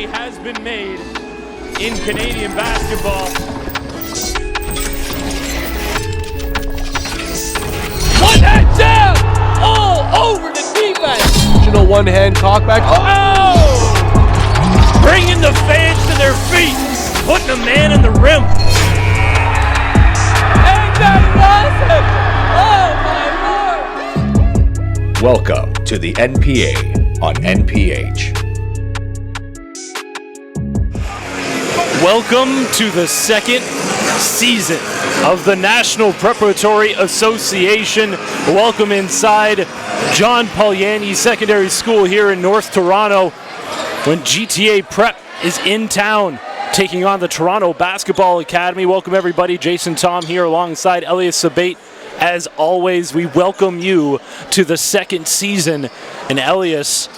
history has been made in Canadian basketball. One hand down, all over the defense. One-hand cockback. Oh! Bringing the fans to their feet, putting a man in the rim. And that was it! Oh my Lord! Welcome to the NPA on NPH. Welcome to the second season of the National Preparatory Association. Welcome inside John Paul Secondary School here in North Toronto when GTA Prep is in town taking on the Toronto Basketball Academy. Welcome everybody, Jason Tom here alongside Elias Sabate. As always, we welcome you to the second season. And Elias,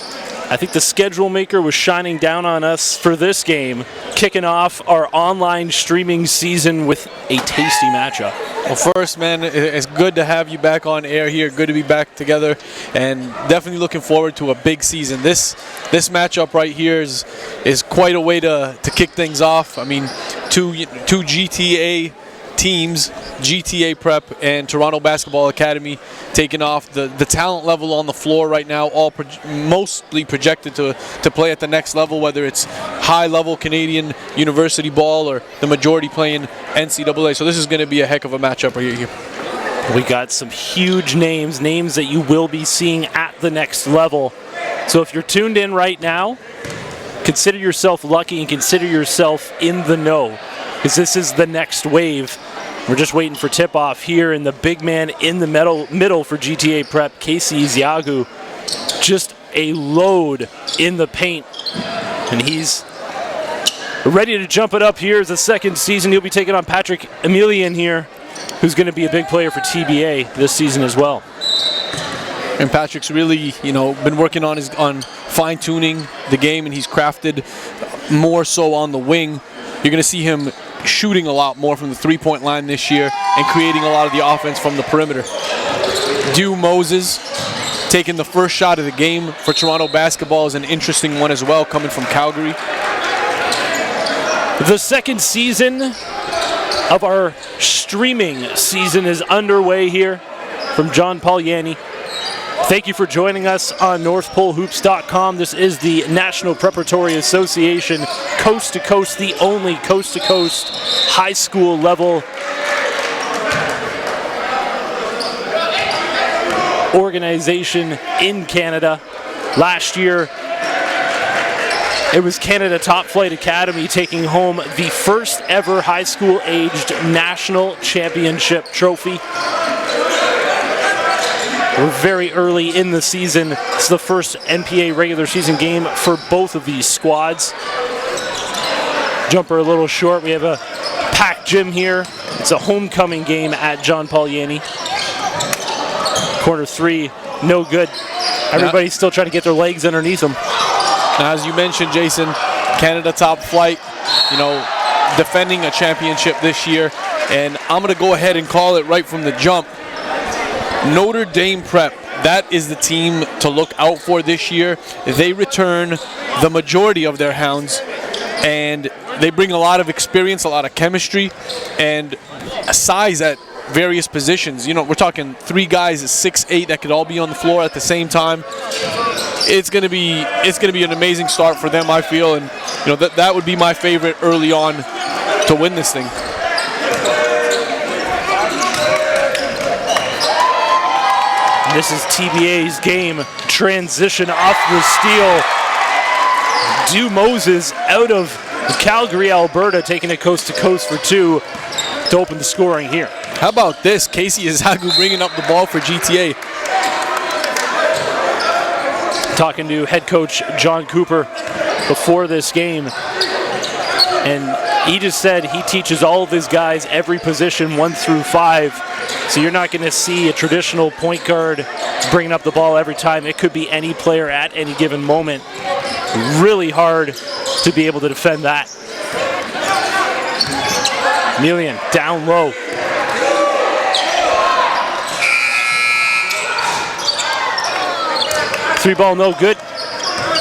I think the schedule maker was shining down on us for this game, kicking off our online streaming season with a tasty matchup. Well, first, man, it's good to have you back on air here. Good to be back together, and definitely looking forward to a big season. This matchup right here is quite a way to kick things off. I mean, two GTA teams, GTA Prep and Toronto Basketball Academy, taking off. The talent level on the floor right now, all mostly projected to play at the next level, whether it's high-level Canadian university ball or the majority playing NCAA. So this is going to be a heck of a matchup right here. We got some huge names that you will be seeing at the next level. So if you're tuned in right now, consider yourself lucky and consider yourself in the know, because this is the next wave. We're just waiting for tip-off here, and the big man in the middle for GTA Prep, Casey Ziagu, just a load in the paint, and he's ready to jump it up here as the second season. He'll be taking on Patrick Emilian here, who's going to be a big player for TBA this season as well. And Patrick's really, been working on fine-tuning the game, and he's crafted more so on the wing. You're going to see him shooting a lot more from the three-point line this year and creating a lot of the offense from the perimeter. Dew Moses taking the first shot of the game for Toronto basketball is an interesting one as well, coming from Calgary. The second season of our streaming season is underway here from John Paul Yanni. Thank you for joining us on NorthPoleHoops.com. This is the National Preparatory Association, coast to coast, the only coast to coast high school level organization in Canada. Last year, it was Canada Top Flight Academy taking home the first ever high school aged national championship trophy. We're very early in the season. It's the first NPA regular season game for both of these squads. Jumper a little short. We have a packed gym here. It's a homecoming game at John Paul Yanni. Corner three, no good. Everybody's still trying to get their legs underneath them. Now, as you mentioned, Jason, Canada Top Flight, defending a championship this year. And I'm going to go ahead and call it right from the jump. Notre Dame Prep, that is the team to look out for this year. They return the majority of their hounds, and they bring a lot of experience, a lot of chemistry, and a size at various positions. We're talking three guys at 6'8" that could all be on the floor at the same time. It's gonna be an amazing start for them, I feel, and that would be my favorite early on to win this thing. This is TBA's game. Transition off the steal. Dew Moses out of Calgary, Alberta, taking it coast to coast for two to open the scoring here. How about this? Casey Ziagu bringing up the ball for GTA. Talking to head coach John Cooper before this game, and he just said he teaches all of his guys every position 1 through 5. So you're not going to see a traditional point guard bringing up the ball every time. It could be any player at any given moment. Really hard to be able to defend that. Emilian down low. Three ball, no good.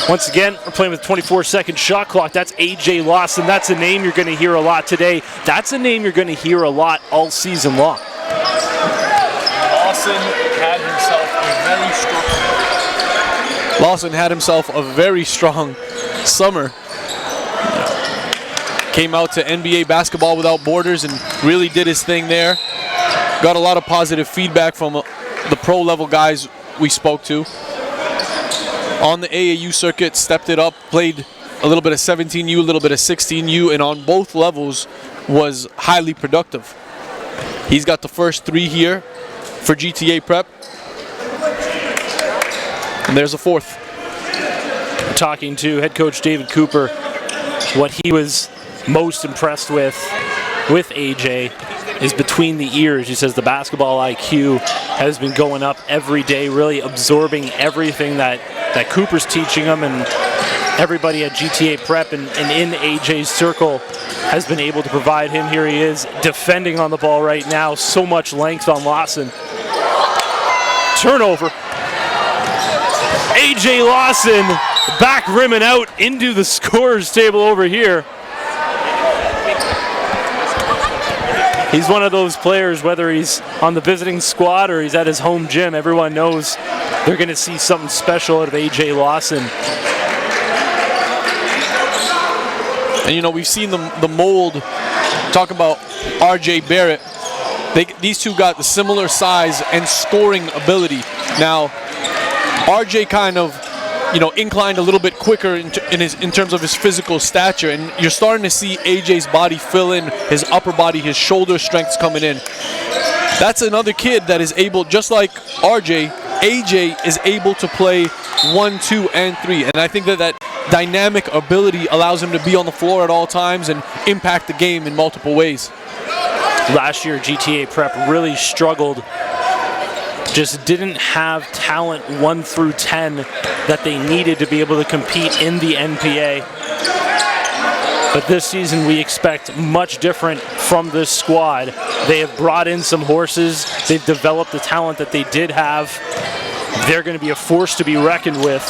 Once again, we're playing with a 24-second shot clock. That's A.J. Lawson. That's a name you're going to hear a lot today. That's a name you're going to hear a lot all season long. Lawson had himself a very strong summer. Came out to NBA Basketball Without Borders and really did his thing there. Got a lot of positive feedback from the pro level guys we spoke to. On the AAU circuit, stepped it up, played a little bit of 17U, a little bit of 16U, and on both levels was highly productive. He's got the first 3 here for GTA Prep. And there's a 4th. Talking to head coach David Cooper, what he was most impressed with AJ is between the ears. He says the basketball IQ has been going up every day, really absorbing everything that Cooper's teaching him, and everybody at GTA Prep and in AJ's circle has been able to provide him. Here he is defending on the ball right now. So much length on Lawson. Turnover. AJ Lawson back rimming out into the scorer's table over here. He's one of those players, whether he's on the visiting squad or he's at his home gym, everyone knows they're going to see something special out of A.J. Lawson. And you know, we've seen the mold, talk about R.J. Barrett. These two got the similar size and scoring ability. Now, R.J. kind of, you know, inclined a little bit quicker in terms of his physical stature, and you're starting to see AJ's body fill in, his upper body, his shoulder strength's coming in. That's another kid that is able, just like RJ, AJ is able to play 1, 2, and 3, and I think that dynamic ability allows him to be on the floor at all times and impact the game in multiple ways. Last year, GTA Prep really struggled, just didn't have talent 1 through 10 that they needed to be able to compete in the NPA. But this season we expect much different from this squad. They have brought in some horses. They've developed the talent that they did have. They're going to be a force to be reckoned with.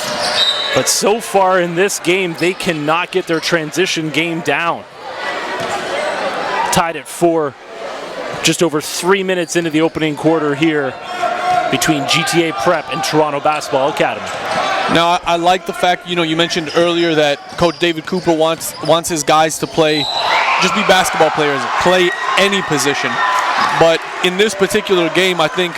But so far in this game, they cannot get their transition game down. Tied at 4, just over 3 minutes into the opening quarter here between GTA Prep and Toronto Basketball Academy. Now, I like the fact, you know, you mentioned earlier that Coach David Cooper wants his guys to play, just be basketball players, play any position. But in this particular game, I think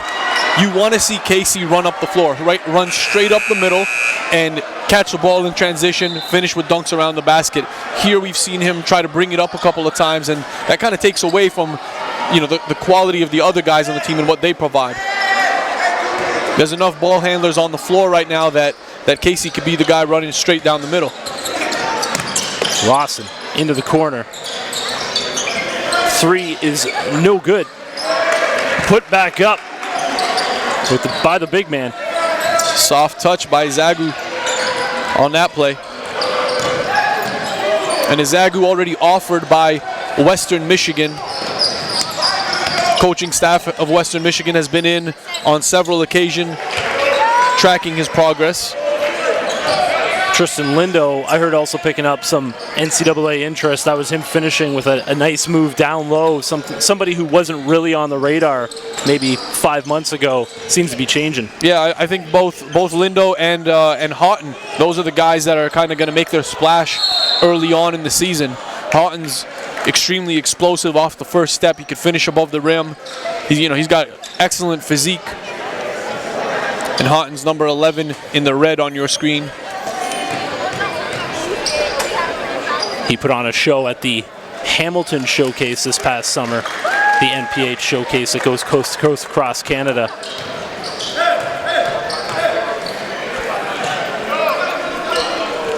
you want to see Casey run up the floor, right? Run straight up the middle and catch the ball in transition, finish with dunks around the basket. Here we've seen him try to bring it up a couple of times, and that kind of takes away from, you know, the quality of the other guys on the team and what they provide. There's enough ball handlers on the floor right now that Casey could be the guy running straight down the middle. Lawson into the corner. 3 is no good. Put back up by the big man. Soft touch by Zagu on that play. And Zagu already offered by Western Michigan. Coaching staff of Western Michigan has been in on several occasions tracking his progress. Tristan Lindo, I heard, also picking up some NCAA interest. That was him finishing with a nice move down low. Somebody who wasn't really on the radar maybe 5 months ago seems to be changing. Yeah, I think both Lindo and Houghton, those are the guys that are kind of going to make their splash early on in the season. Houghton's extremely explosive off the first step. He could finish above the rim. He's got excellent physique. And Houghton's number 11 in the red on your screen. He put on a show at the Hamilton Showcase this past summer, the NPA showcase that goes coast to coast across Canada.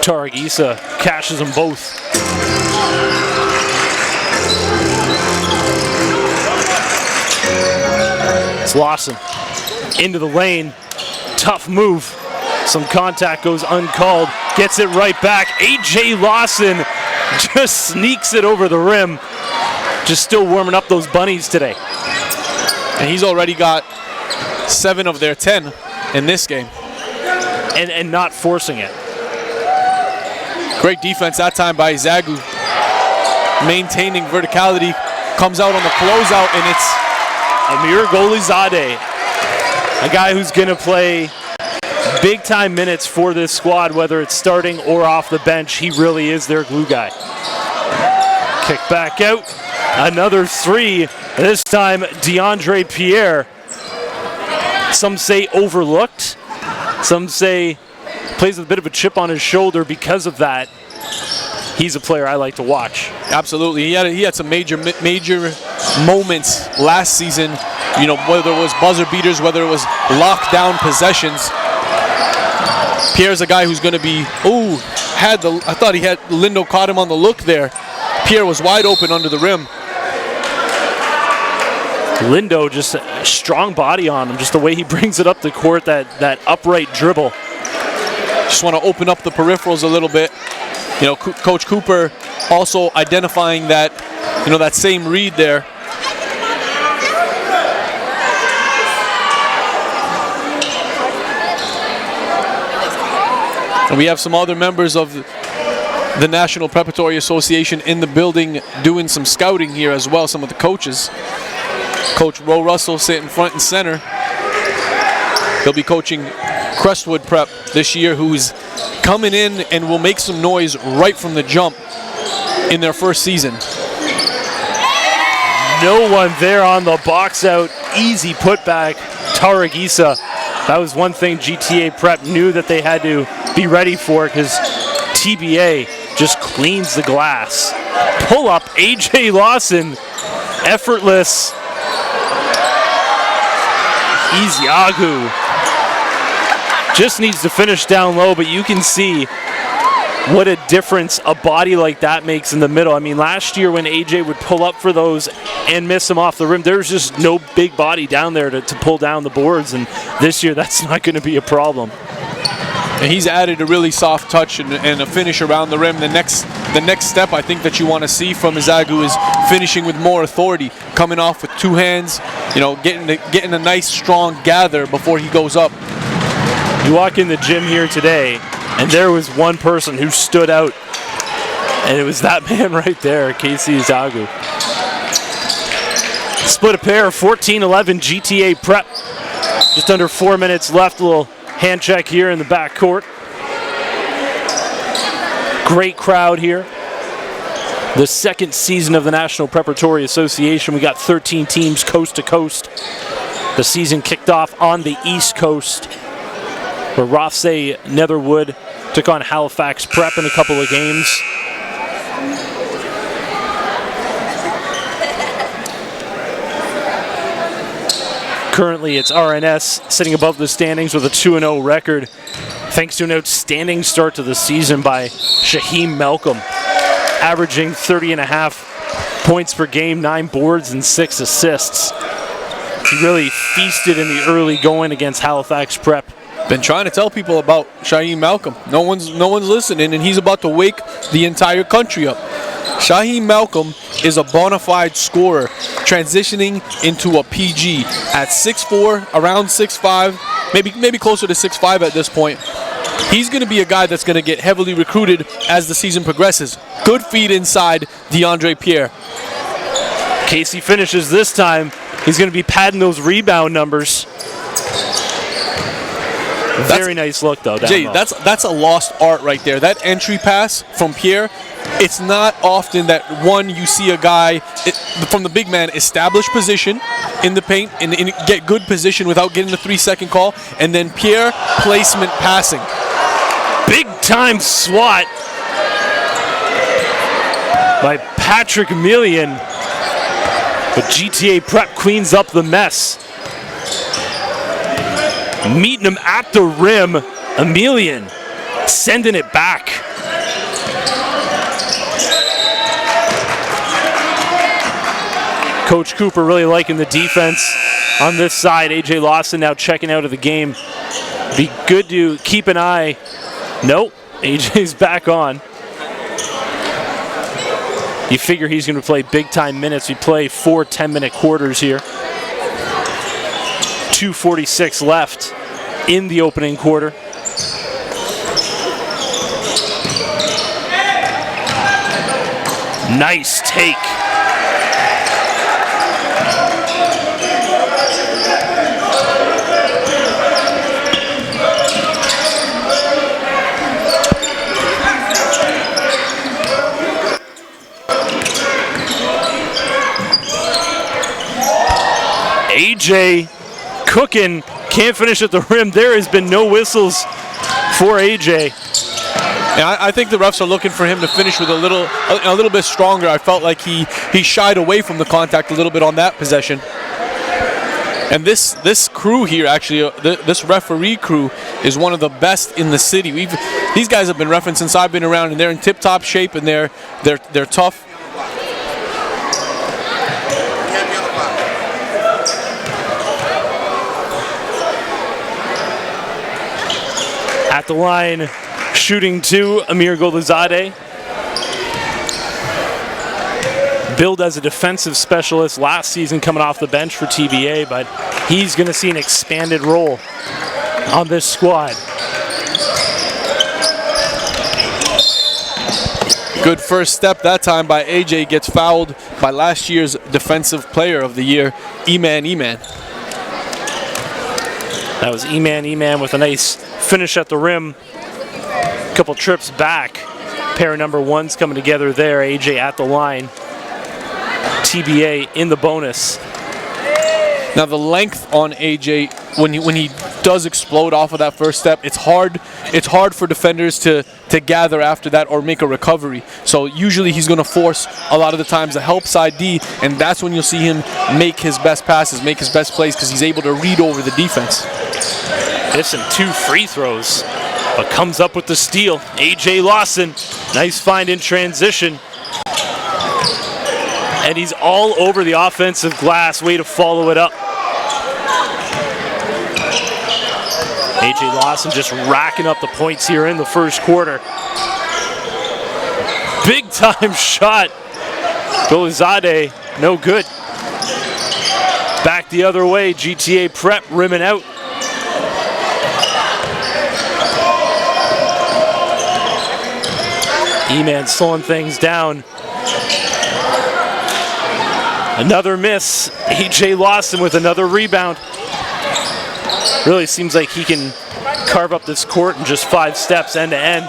Tarek Issa cashes them both. It's Lawson into the lane. Tough move. Some contact goes uncalled. Gets it right back. A.J. Lawson just sneaks it over the rim. Just still warming up those bunnies today. And he's already got 7 of their 10 in this game. And not forcing it. Great defense that time by Zagu. Maintaining verticality. Comes out on the closeout, and it's Amir Golizadeh, a guy who's going to play big-time minutes for this squad, whether it's starting or off the bench. He really is their glue guy. Kick back out. Another three. This time, DeAndre Pierre. Some say overlooked. Some say plays with a bit of a chip on his shoulder because of that. He's a player I like to watch. Absolutely. He had some major moments last season, you know, whether it was buzzer beaters, whether it was lockdown possessions. Pierre's a guy who's going to be, I thought he had, Lindo caught him on the look there. Pierre was wide open under the rim. Lindo, just a strong body on him, just the way he brings it up the court, that upright dribble. Just want to open up the peripherals a little bit. You know, Coach Cooper also identifying that, you know, that same read there. And we have some other members of the National Preparatory Association in the building doing some scouting here as well, some of the coaches. Coach Ro Russell sitting front and center. He'll be coaching Crestwood Prep this year, who's coming in and will make some noise right from the jump in their first season. No one there on the box out. Easy putback. Tariq Issa. That was one thing GTA Prep knew that they had to be ready for, because TBA just cleans the glass. Pull up, AJ Lawson. Effortless. Eziagu. Just needs to finish down low, but you can see what a difference a body like that makes in the middle. I mean, last year when AJ would pull up for those and miss them off the rim, there's just no big body down there to pull down the boards, and this year that's not going to be a problem. And he's added a really soft touch and a finish around the rim. The next step I think that you want to see from Eziagu is finishing with more authority, coming off with two hands, you know, getting a nice strong gather before he goes up. You walk in the gym here today, and there was one person who stood out, and it was that man right there, Casey Eziagu. Split a pair, 14-11 GTA Prep. Just under 4 minutes left. A little hand check here in the back court. Great crowd here. The second season of the National Preparatory Association. We got 13 teams coast to coast. The season kicked off on the East Coast, where Rothsay Netherwood took on Halifax Prep in a couple of games. Currently, it's RNS sitting above the standings with a 2-0 record, thanks to an outstanding start to the season by Shaheem Malcolm, averaging 30.5 points per game, 9 boards, and 6 assists. He really feasted in the early going against Halifax Prep. Been trying to tell people about Shaheem Malcolm. No one's listening, and he's about to wake the entire country up. Shaheem Malcolm is a bona fide scorer, transitioning into a PG at 6'4", around 6'5", maybe closer to 6'5" at this point. He's going to be a guy that's going to get heavily recruited as the season progresses. Good feed inside DeAndre Pierre. Casey finishes this time. He's going to be padding those rebound numbers. Very nice look, though. Jay, that's a lost art right there. That entry pass from Pierre, it's not often that, one, you see a guy from the big man establish position in the paint and get good position without getting the 3-second call, and then Pierre placement passing. Big-time swat by Patrick Millian. But GTA Prep cleans up the mess. Meeting him at the rim, Emilian sending it back. Coach Cooper really liking the defense on this side. AJ Lawson now checking out of the game. Be good to keep an eye. Nope, AJ's back on. You figure he's going to play big-time minutes. We play 4 10-minute quarters here. 2:46 left in the opening quarter. Nice take. AJ cooking, can't finish at the rim. There has been no whistles for AJ. Yeah, I think the refs are looking for him to finish with a little bit stronger. I felt like he shied away from the contact a little bit on that possession. And this crew here, actually, this referee crew is one of the best in the city. These guys have been reffing since I've been around, and they're in tip-top shape, and they're tough. At the line, shooting two, Amir Golizadeh. Billed as a defensive specialist last season coming off the bench for TBA, but he's going to see an expanded role on this squad. Good first step that time by AJ, gets fouled by last year's Defensive Player of the Year, Eman. That was Eman with a nice finish at the rim. A couple trips back. Pair of number ones coming together there. AJ at the line. TBA in the bonus. Now the length on AJ, when he does explode off of that first step, it's hard for defenders to gather after that or make a recovery. So usually he's going to force a lot of the times the help side D, and that's when you'll see him make his best passes, make his best plays, because he's able to read over the defense. Missing two free throws, but comes up with the steal. AJ Lawson, nice find in transition. And he's all over the offensive glass. Way to follow it up. AJ Lawson just racking up the points here in the first quarter. Big time shot. Golizadeh, no good. Back the other way, GTA Prep rimming out. E-Man slowing things down. Another miss. AJ Lawson with another rebound. Really seems like he can carve up this court in just 5 steps end to end.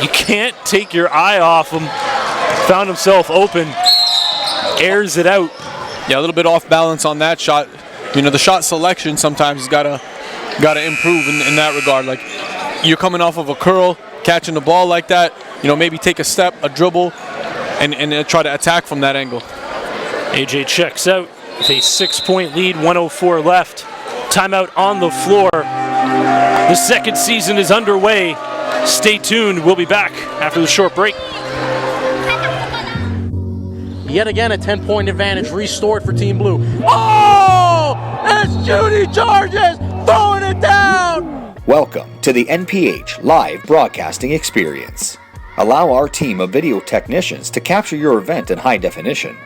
You can't take your eye off him. Found himself open. Airs it out. Yeah, a little bit off balance on that shot. You know, the shot selection sometimes has gotta improve in that regard. Like, you're coming off of a curl, catching the ball like that, you know, maybe take a step, a dribble, and try to attack from that angle. AJ checks out with a 6-point lead, 1:04 left. Timeout on the floor. The second season is underway. Stay tuned. We'll be back after the short break. Yet again, a 10-point advantage restored for Team Blue. Oh! It's Judy Charges throwing it down! Welcome to the NPH live broadcasting experience. Allow our team of video technicians to capture your event in high definition.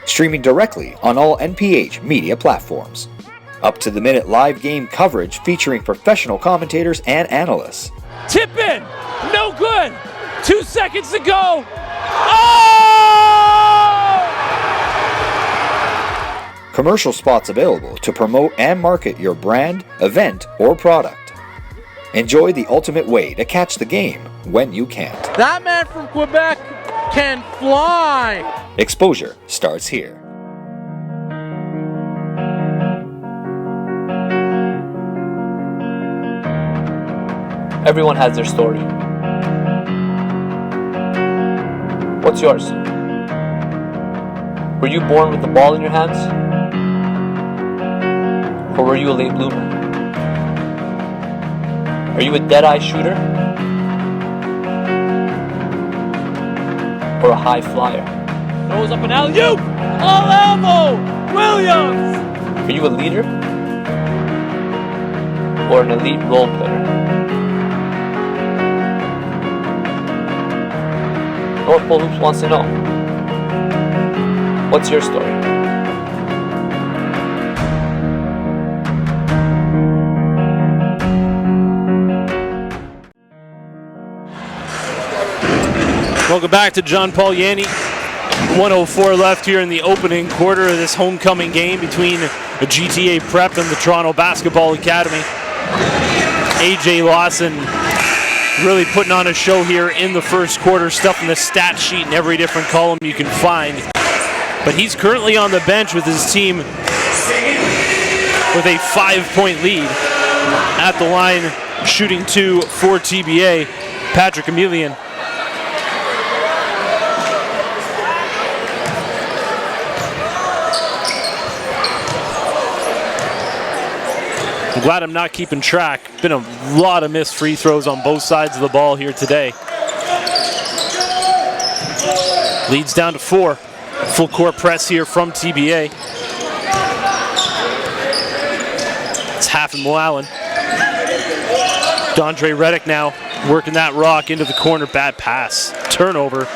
Streaming directly on all NPH media platforms. Up-to-the-minute live game coverage featuring professional commentators and analysts. Tip in! No good! 2 seconds to go! Oh! Commercial spots available to promote and market your brand, event, or product. Enjoy the ultimate way to catch the game when you can't. That man from Quebec can fly! Exposure starts here. Everyone has their story. What's yours? Were you born with the ball in your hands? Or were you a late bloomer? Are you a dead-eye shooter? Or a high flyer? Goes up an alley-oop! All elbow! Williams! Are you a leader? Or an elite role player? North Pole Hoops wants to know, what's your story? Welcome back to John Paul Yanni 1:04 left here in the opening quarter of this homecoming game between the GTA Prep and the Toronto Basketball Academy. AJ Lawson really putting on a show here in the first quarter, stuffing the stat sheet in every different column you can find. But he's currently on the bench with his team with a 5-point lead. At the line, shooting 2 for TBA, Patrick Emilian. I'm glad I'm not keeping track. Been a lot of missed free throws on both sides of the ball here today. Leads down to 4. Full court press here from TBA. It's Half and Moalen. Dondre Reddick now working that rock into the corner. Bad pass. Turnover.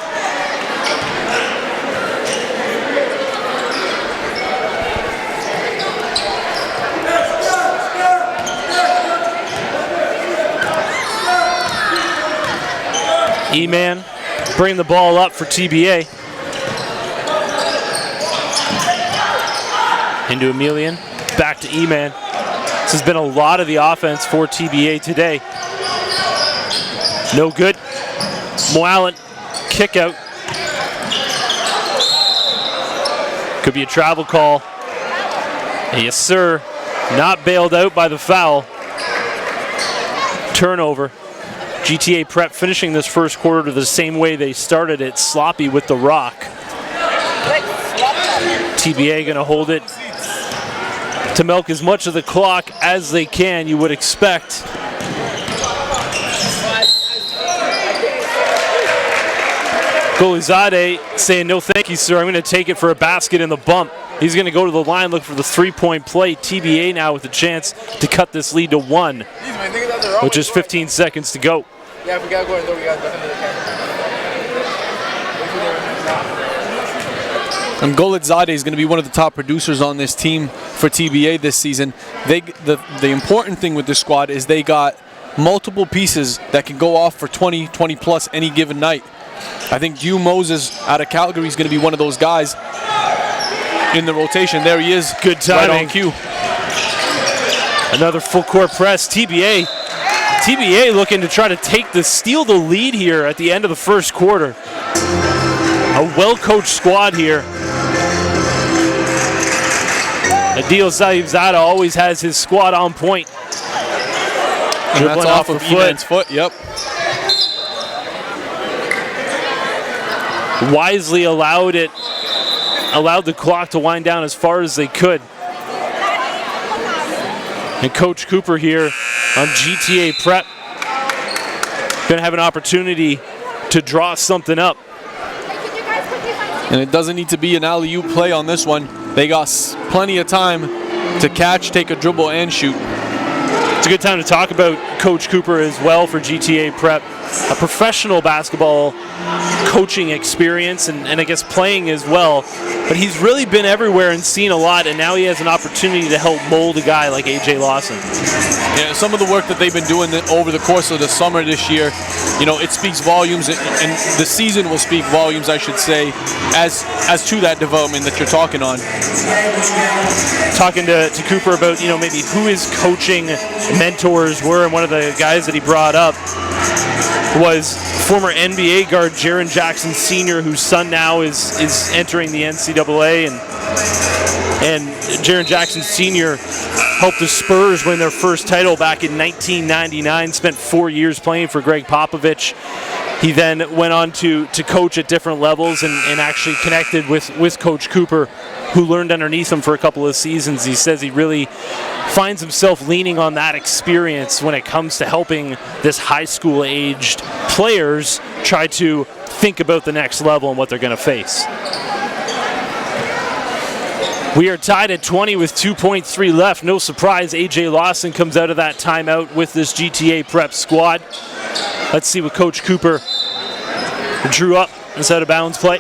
E-Man bringing the ball up for TBA. Into Emilian, back to E-Man. This has been a lot of the offense for TBA today. No good. Moalen, kick out. Could be a travel call. Yes, sir. Not bailed out by the foul. Turnover. GTA Prep finishing this first quarter the same way they started it, sloppy with the rock. TBA gonna hold it to milk as much of the clock as they can, you would expect. Golizade saying, no thank you, sir. I'm gonna take it for a basket in the bump. He's gonna go to the line, look for the 3-point play. TBA now with a chance to cut this lead to 1, with just 15 seconds to go. Yeah, we gotta go and we gotta definitely And Golizade is going to be one of the top producers on this team for TBA this season. The important thing with this squad is they got multiple pieces that can go off for 20 plus any given night. I think Hugh Moses out of Calgary is going to be one of those guys in the rotation. There he is. Good timing. Right on cue. Another full court press. TBA looking to try to steal the lead here at the end of the first quarter. A well-coached squad here. Adil Sahibzada always has his squad on point. And that's off of Eman's foot. Yep. Wisely allowed the clock to wind down as far as they could. And Coach Cooper here on GTA Prep gonna have an opportunity to draw something up. And it doesn't need to be an alley-oop play on this one. They got plenty of time to catch, take a dribble, and shoot. It's a good time to talk about Coach Cooper as well for GTA Prep. A professional basketball coaching experience and I guess playing as well. But he's really been everywhere and seen a lot, and now he has an opportunity to help mold a guy like AJ Lawson. Yeah, some of the work that they've been doing over the course of the summer this year, it speaks volumes, and the season will speak volumes, I should say, as to that development that you're talking on. Talking to Cooper about, maybe who his coaching mentors were, and one of the guys that he brought up was former NBA guard Jaren Jackson Sr., whose son now is entering the NCAA, and Jaren Jackson Sr. helped the Spurs win their first title back in 1999, spent 4 years playing for Greg Popovich. He then went on to coach at different levels and actually connected with Coach Cooper, who learned underneath him for a couple of seasons. He says he really finds himself leaning on that experience when it comes to helping this high school aged players try to think about the next level and what they're going to face. We are tied at 20 with 2.3 left. No surprise, AJ Lawson comes out of that timeout with this GTA Prep squad. Let's see what Coach Cooper drew up this out of bounds play.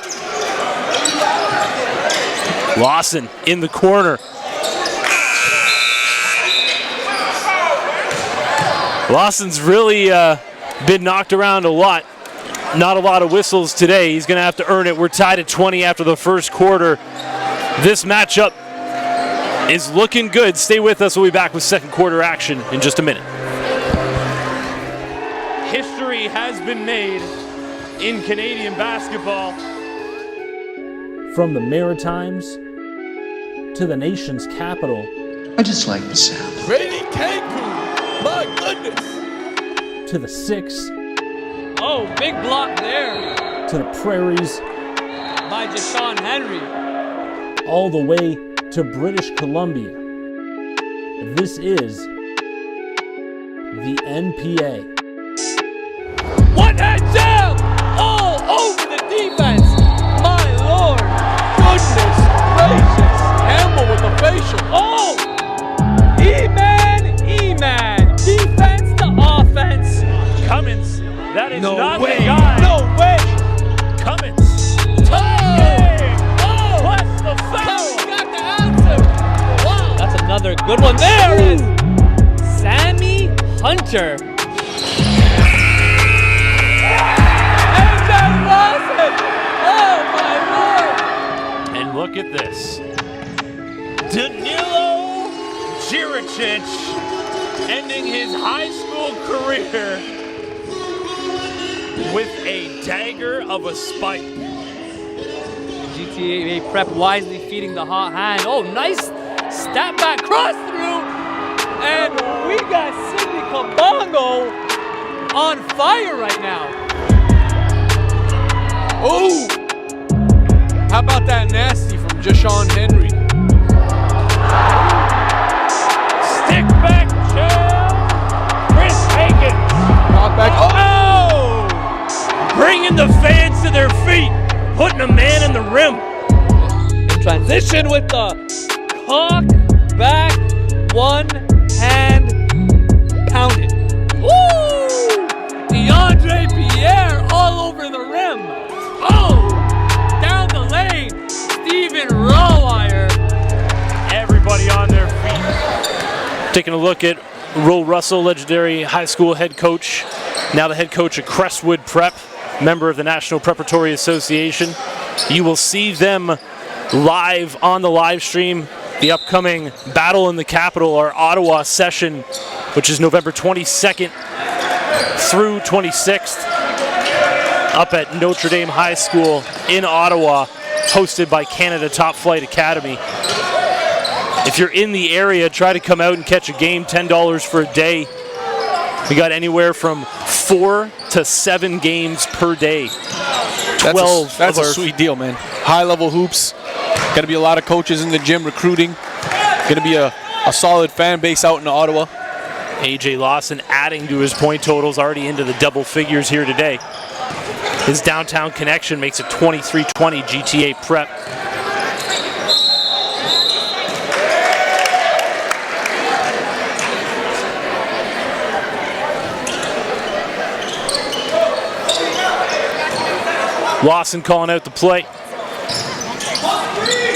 Lawson in the corner. Lawson's really been knocked around a lot. Not a lot of whistles today. He's going to have to earn it. We're tied at 20 after the first quarter. This matchup is looking good. Stay with us. We'll be back with second quarter action in just a minute. History has been made in Canadian basketball. From the Maritimes to the nation's capital. I just like the sound. Brady Cancun, my goodness. To the 6. Oh, big block there. To the prairies. By Deshaun Henry. All the way to British Columbia. This is the NPA. One hand down! All over the defense! My Lord! Goodness gracious! Campbell with the facial. Oh! E-man! Defense to offense. Cummins, that is No not way! the guy. No way! Cummins. Oh! Plus the foul. Got the answer! Wow! That's another good one. There it is! Sammy Hunter. And look at this. Danilo Jiricic ending his high school career with a dagger of a spike. GTA Prep wisely feeding the hot hand. Oh, nice step back, cross through. And we got Sidney Kabongo on fire right now. Oh! How about that nasty from Deshaun Henry? Stick back, Chris Hagan. Knock back. Oh! Bringing the fans to their feet. Putting a man in the rim. In transition with the cock back, one hand pounded. Woo! DeAndre Pierre all over the rim. Oh! Down the lane, Stephen Rawwire. Everybody on their feet. Taking a look at Will Russell, legendary high school head coach. Now the head coach at Crestwood Prep, member of the National Preparatory Association. You will see them live on the live stream. The upcoming Battle in the Capital, our Ottawa session, which is November 22nd through 26th, up at Notre Dame High School in Ottawa, hosted by Canada Top Flight Academy. If you're in the area, try to come out and catch a game, $10 for a day. We got anywhere from 4 to 7 games per day. 12 That's of a our sweet deal, man. High-level hoops. Going to be a lot of coaches in the gym recruiting. Going to be a solid fan base out in Ottawa. AJ Lawson adding to his point totals, already into the double figures here today. His downtown connection makes it 23-20 GTA Prep. Lawson calling out the play.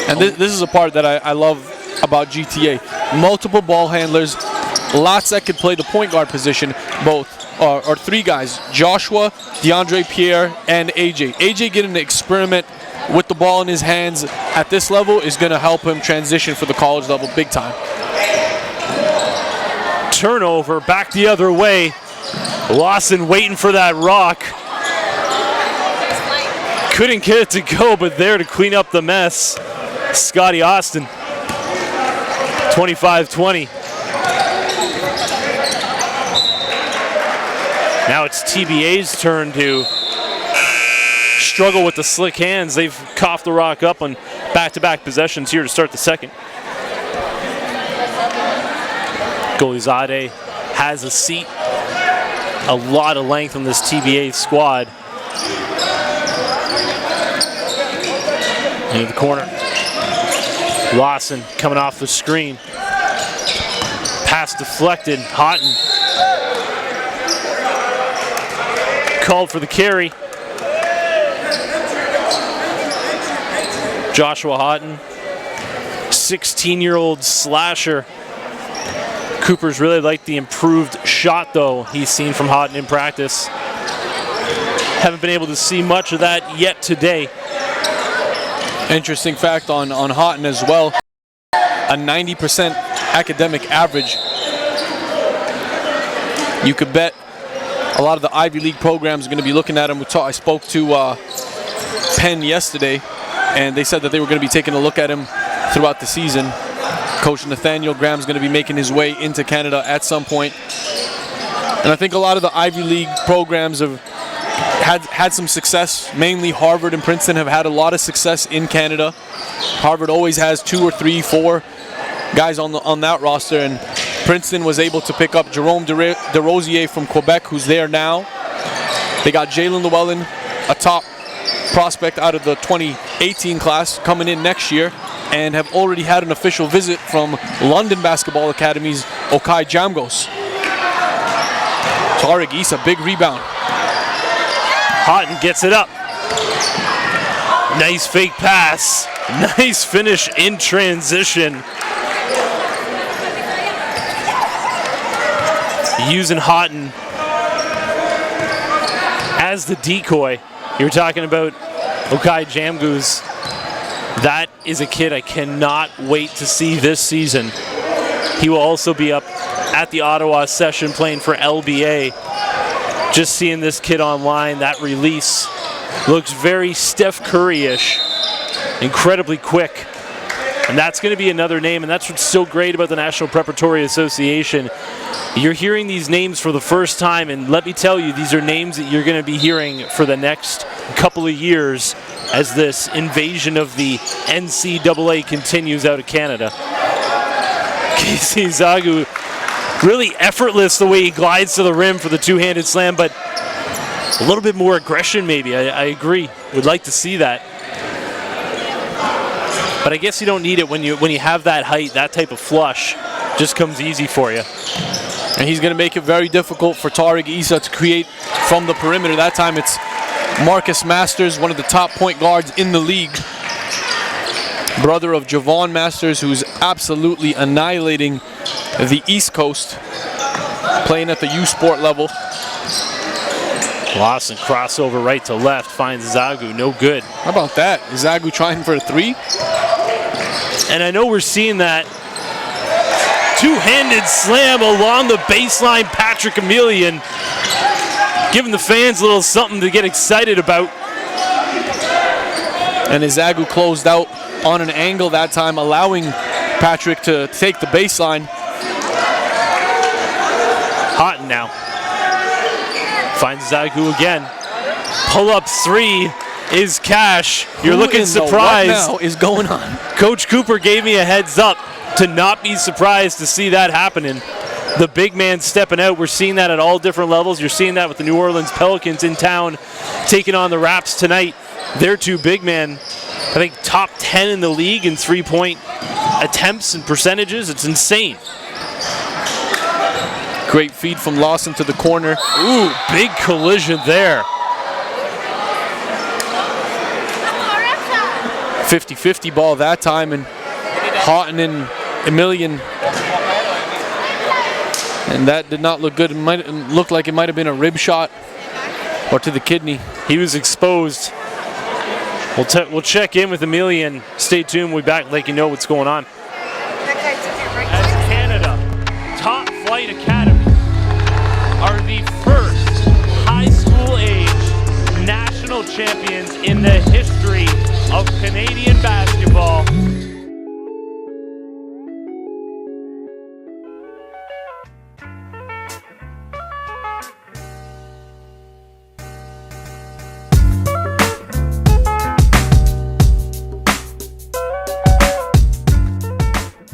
And this is a part that I love about GTA. Multiple ball handlers, lots that could play the point guard position, both or three guys, Joshua, DeAndre Pierre, and AJ. AJ getting to experiment with the ball in his hands at this level is going to help him transition for the college level big time. Turnover, back the other way. Lawson waiting for that rock. Couldn't get it to go, but there to clean up the mess, Scotty Austin. 25-20. Now it's TBA's turn to struggle with the slick hands. They've coughed the rock up on back-to-back possessions here to start the second. Golizade has a seat. A lot of length on this TBA squad. Into the corner. Lawson coming off the screen. Pass deflected. Houghton called for the carry. Joshua Houghton, 16-year-old slasher. Cooper's really liked the improved shot, though, he's seen from Houghton in practice. haven't been able to see much of that yet today. Interesting fact on Houghton as well, a 90% academic average. You could bet a lot of the Ivy League programs are going to be looking at him. I spoke to Penn yesterday, and they said that they were going to be taking a look at him throughout the season. Coach Nathaniel Graham's going to be making his way into Canada at some point. And I think a lot of the Ivy League programs have had some success. Mainly Harvard and Princeton have had a lot of success in Canada. Harvard always has 2 or 3, 4 guys on that roster, and Princeton was able to pick up Jerome DeRosier from Quebec, who's there now. They got Jalen Llewellyn, a top prospect out of the 2018 class, coming in next year, and have already had an official visit from London Basketball Academy's Okai Jamgos. Tariq Issa, big rebound. Houghton gets it up. Nice fake pass. Nice finish in transition. Using Houghton as the decoy. You're talking about Okai Jamgos. That is a kid I cannot wait to see this season. He will also be up at the Ottawa session playing for LBA. Just seeing this kid online, that release looks very Steph Curry-ish, incredibly quick. And that's going to be another name, and that's what's so great about the National Preparatory Association. You're hearing these names for the first time, and let me tell you, these are names that you're going to be hearing for the next couple of years as this invasion of the NCAA continues out of Canada. Casey Zagu, really effortless the way he glides to the rim for the two-handed slam, but a little bit more aggression maybe. I agree. Would like to see that. But I guess you don't need it when you have that height. That type of flush just comes easy for you. And he's going to make it very difficult for Tariq Issa to create from the perimeter. That time it's Marcus Masters, one of the top point guards in the league. Brother of Javon Masters, who's absolutely annihilating the East Coast, playing at the U Sport level. Lawson crossover right to left, finds Zagu, no good. How about that? Is Zagu trying for a 3? And I know we're seeing that two-handed slam along the baseline. Patrick Emilian giving the fans a little something to get excited about. And Zagu closed out on an angle that time, allowing Patrick to take the baseline. Houghton now finds Zagu again. Pull-up 3 is cash. You're looking surprised. What now is going on? Coach Cooper gave me a heads up to not be surprised to see that happening. The big man stepping out. We're seeing that at all different levels. You're seeing that with the New Orleans Pelicans in town taking on the Raps tonight. Their 2 big men, I think top 10 in the league in three-point attempts and percentages. It's insane. Great feed from Lawson to the corner. Ooh, big collision there. 50-50 ball that time, and Houghton and Emilian. And that did not look good. It might look like it might have been a rib shot or to the kidney. He was exposed. We'll check in with Emilian. Stay tuned. We'll be back, let you know what's going on. As Canada Top Flight Academy are the first high school age national champions in the history of Canadian basketball.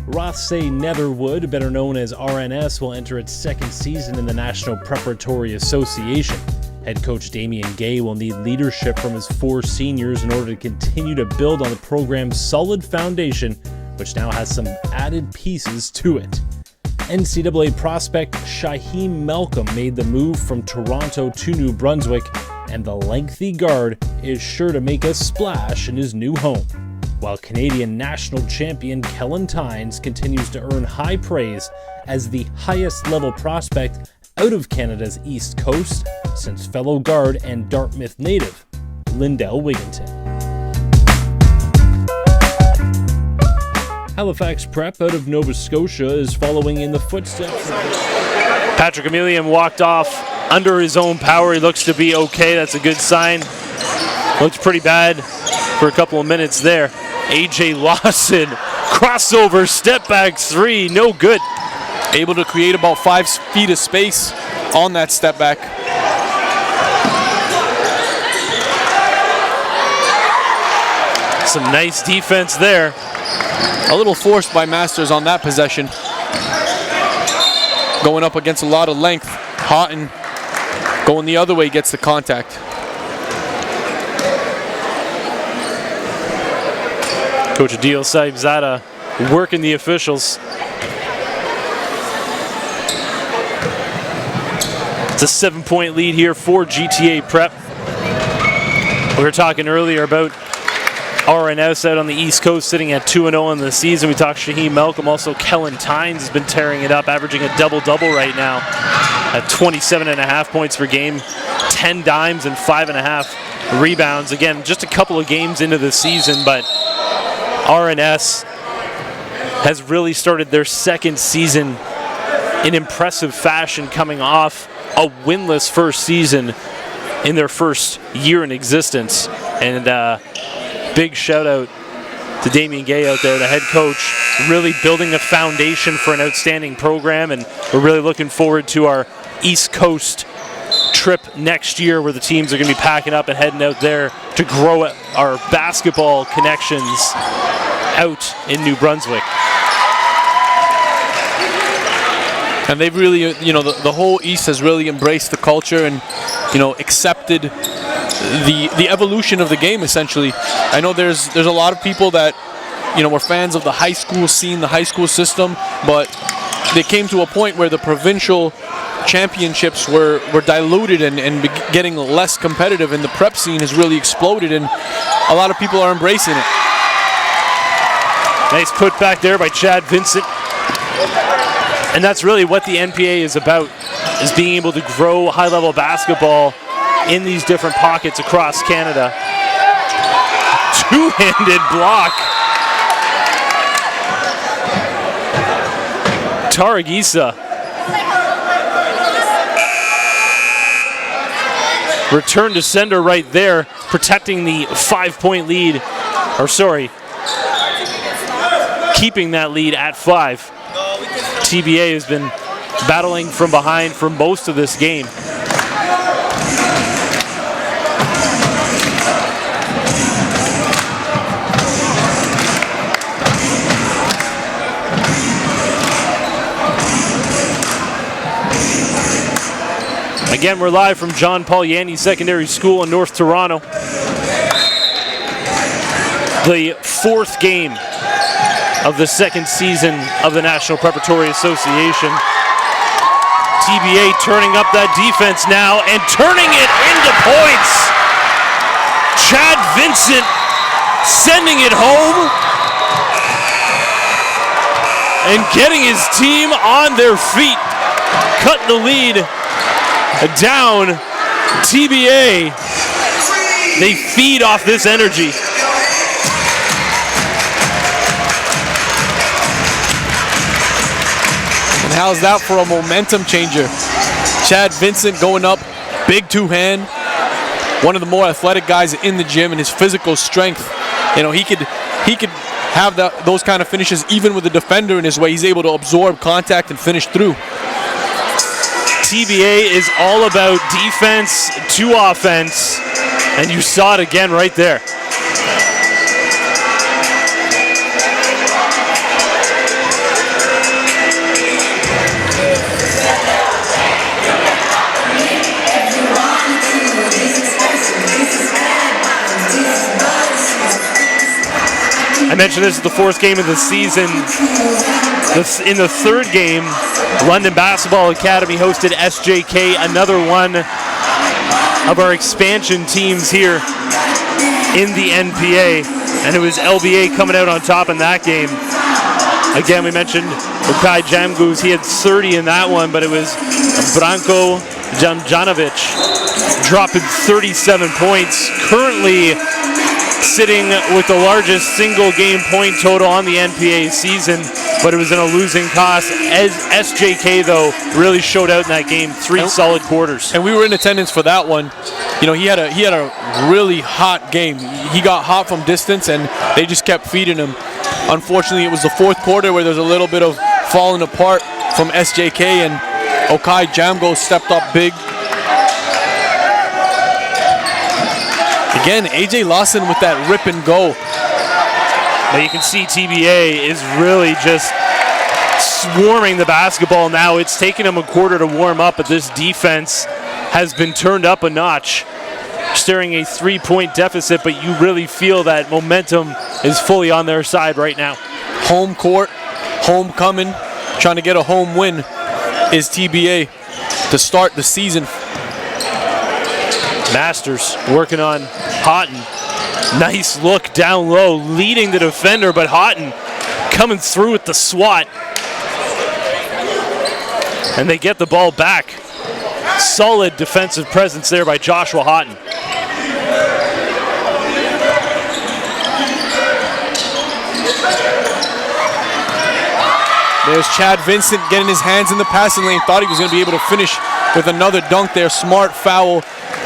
Rothsay Netherwood, better known as RNS, will enter its second season in the National Preparatory Association. Head coach Damian Gay will need leadership from his 4 seniors in order to continue to build on the program's solid foundation, which now has some added pieces to it. NCAA prospect Shaheem Malcolm made the move from Toronto to New Brunswick, and the lengthy guard is sure to make a splash in his new home. While Canadian national champion Kellen Tynes continues to earn high praise as the highest level prospect out of Canada's East Coast since fellow guard and Dartmouth native, Lindell Wigginton. Halifax Prep out of Nova Scotia is following in the footsteps of Patrick Emilian walked off under his own power. He looks to be okay. That's a good sign. Looks pretty bad for a couple of minutes there. AJ Lawson, crossover, step back three, no good. Able to create about 5 feet of space on that step back. Some nice defense there. A little forced by Masters on that possession. Going up against a lot of length. Houghton going the other way, gets the contact. Coach Adil Saibzada working the officials. It's a 7-point lead here for GTA Prep. We were talking earlier about RNS out on the East Coast sitting at 2-0 in the season. We talked Shaheem Malcolm. Also, Kellen Tynes has been tearing it up, averaging a double-double right now at 27.5 points per game, 10 dimes and 5.5 rebounds. Again, just a couple of games into the season, but RNS has really started their second season in impressive fashion, coming off a winless first season in their first year in existence. And big shout out to Damien Gay out there, the head coach, really building a foundation for an outstanding program. And we're really looking forward to our East Coast trip next year, where the teams are going to be packing up and heading out there to grow our basketball connections out in New Brunswick. And they've really, the whole East has really embraced the culture and, accepted the evolution of the game, essentially. I know there's a lot of people that, were fans of the high school scene, the high school system, but they came to a point where the provincial championships were diluted and getting less competitive, and the prep scene has really exploded, and a lot of people are embracing it. Nice put back there by Chad Vincent. And that's really what the NPA is about, is being able to grow high-level basketball in these different pockets across Canada. Two-handed block. Taragisa. Return to sender right there, protecting the 5-point lead. Keeping that lead at 5. TBA has been battling from behind for most of this game. Again, we're live from John Paul Yanni Secondary School in North Toronto. The 4th game of the second season of the National Preparatory Association. TBA turning up that defense now and turning it into points. Chad Vincent sending it home and getting his team on their feet. Cutting the lead down. TBA, they feed off this energy. And how's that for a momentum changer? Chad Vincent going up, big two-hand, one of the more athletic guys in the gym, and his physical strength. He could have those kind of finishes even with a defender in his way. He's able to absorb contact and finish through. TBA is all about defense to offense, and you saw it again right there. I mentioned this is the 4th game of the season. In the 3rd game, London Basketball Academy hosted SJK, another one of our expansion teams here in the NPA. And it was LBA coming out on top in that game. Again, we mentioned Okai Jamgoose. He had 30 in that one, but it was Branko Damjanovic dropping 37 points, currently sitting with the largest single game point total on the NPA season, but it was in a losing cost. As SJK, though, really showed out in that game, 3 solid quarters. And we were in attendance for that one. You know, he had a really hot game. He got hot from distance, and they just kept feeding him. Unfortunately, it was the fourth quarter where there's a little bit of falling apart from SJK, and Okai Jamgo stepped up big. Again, AJ Lawson with that rip and go. But you can see TBA is really just swarming the basketball now. It's taken them a quarter to warm up, but this defense has been turned up a notch. Staring a 3-point deficit, but you really feel that momentum is fully on their side right now. Home court, homecoming, trying to get a home win is TBA to start the season. Masters working on Houghton. Nice look down low, leading the defender, but Houghton coming through with the swat. And they get the ball back. Solid defensive presence there by Joshua Houghton. There's Chad Vincent getting his hands in the passing lane. Thought he was going to be able to finish with another dunk there. Smart foul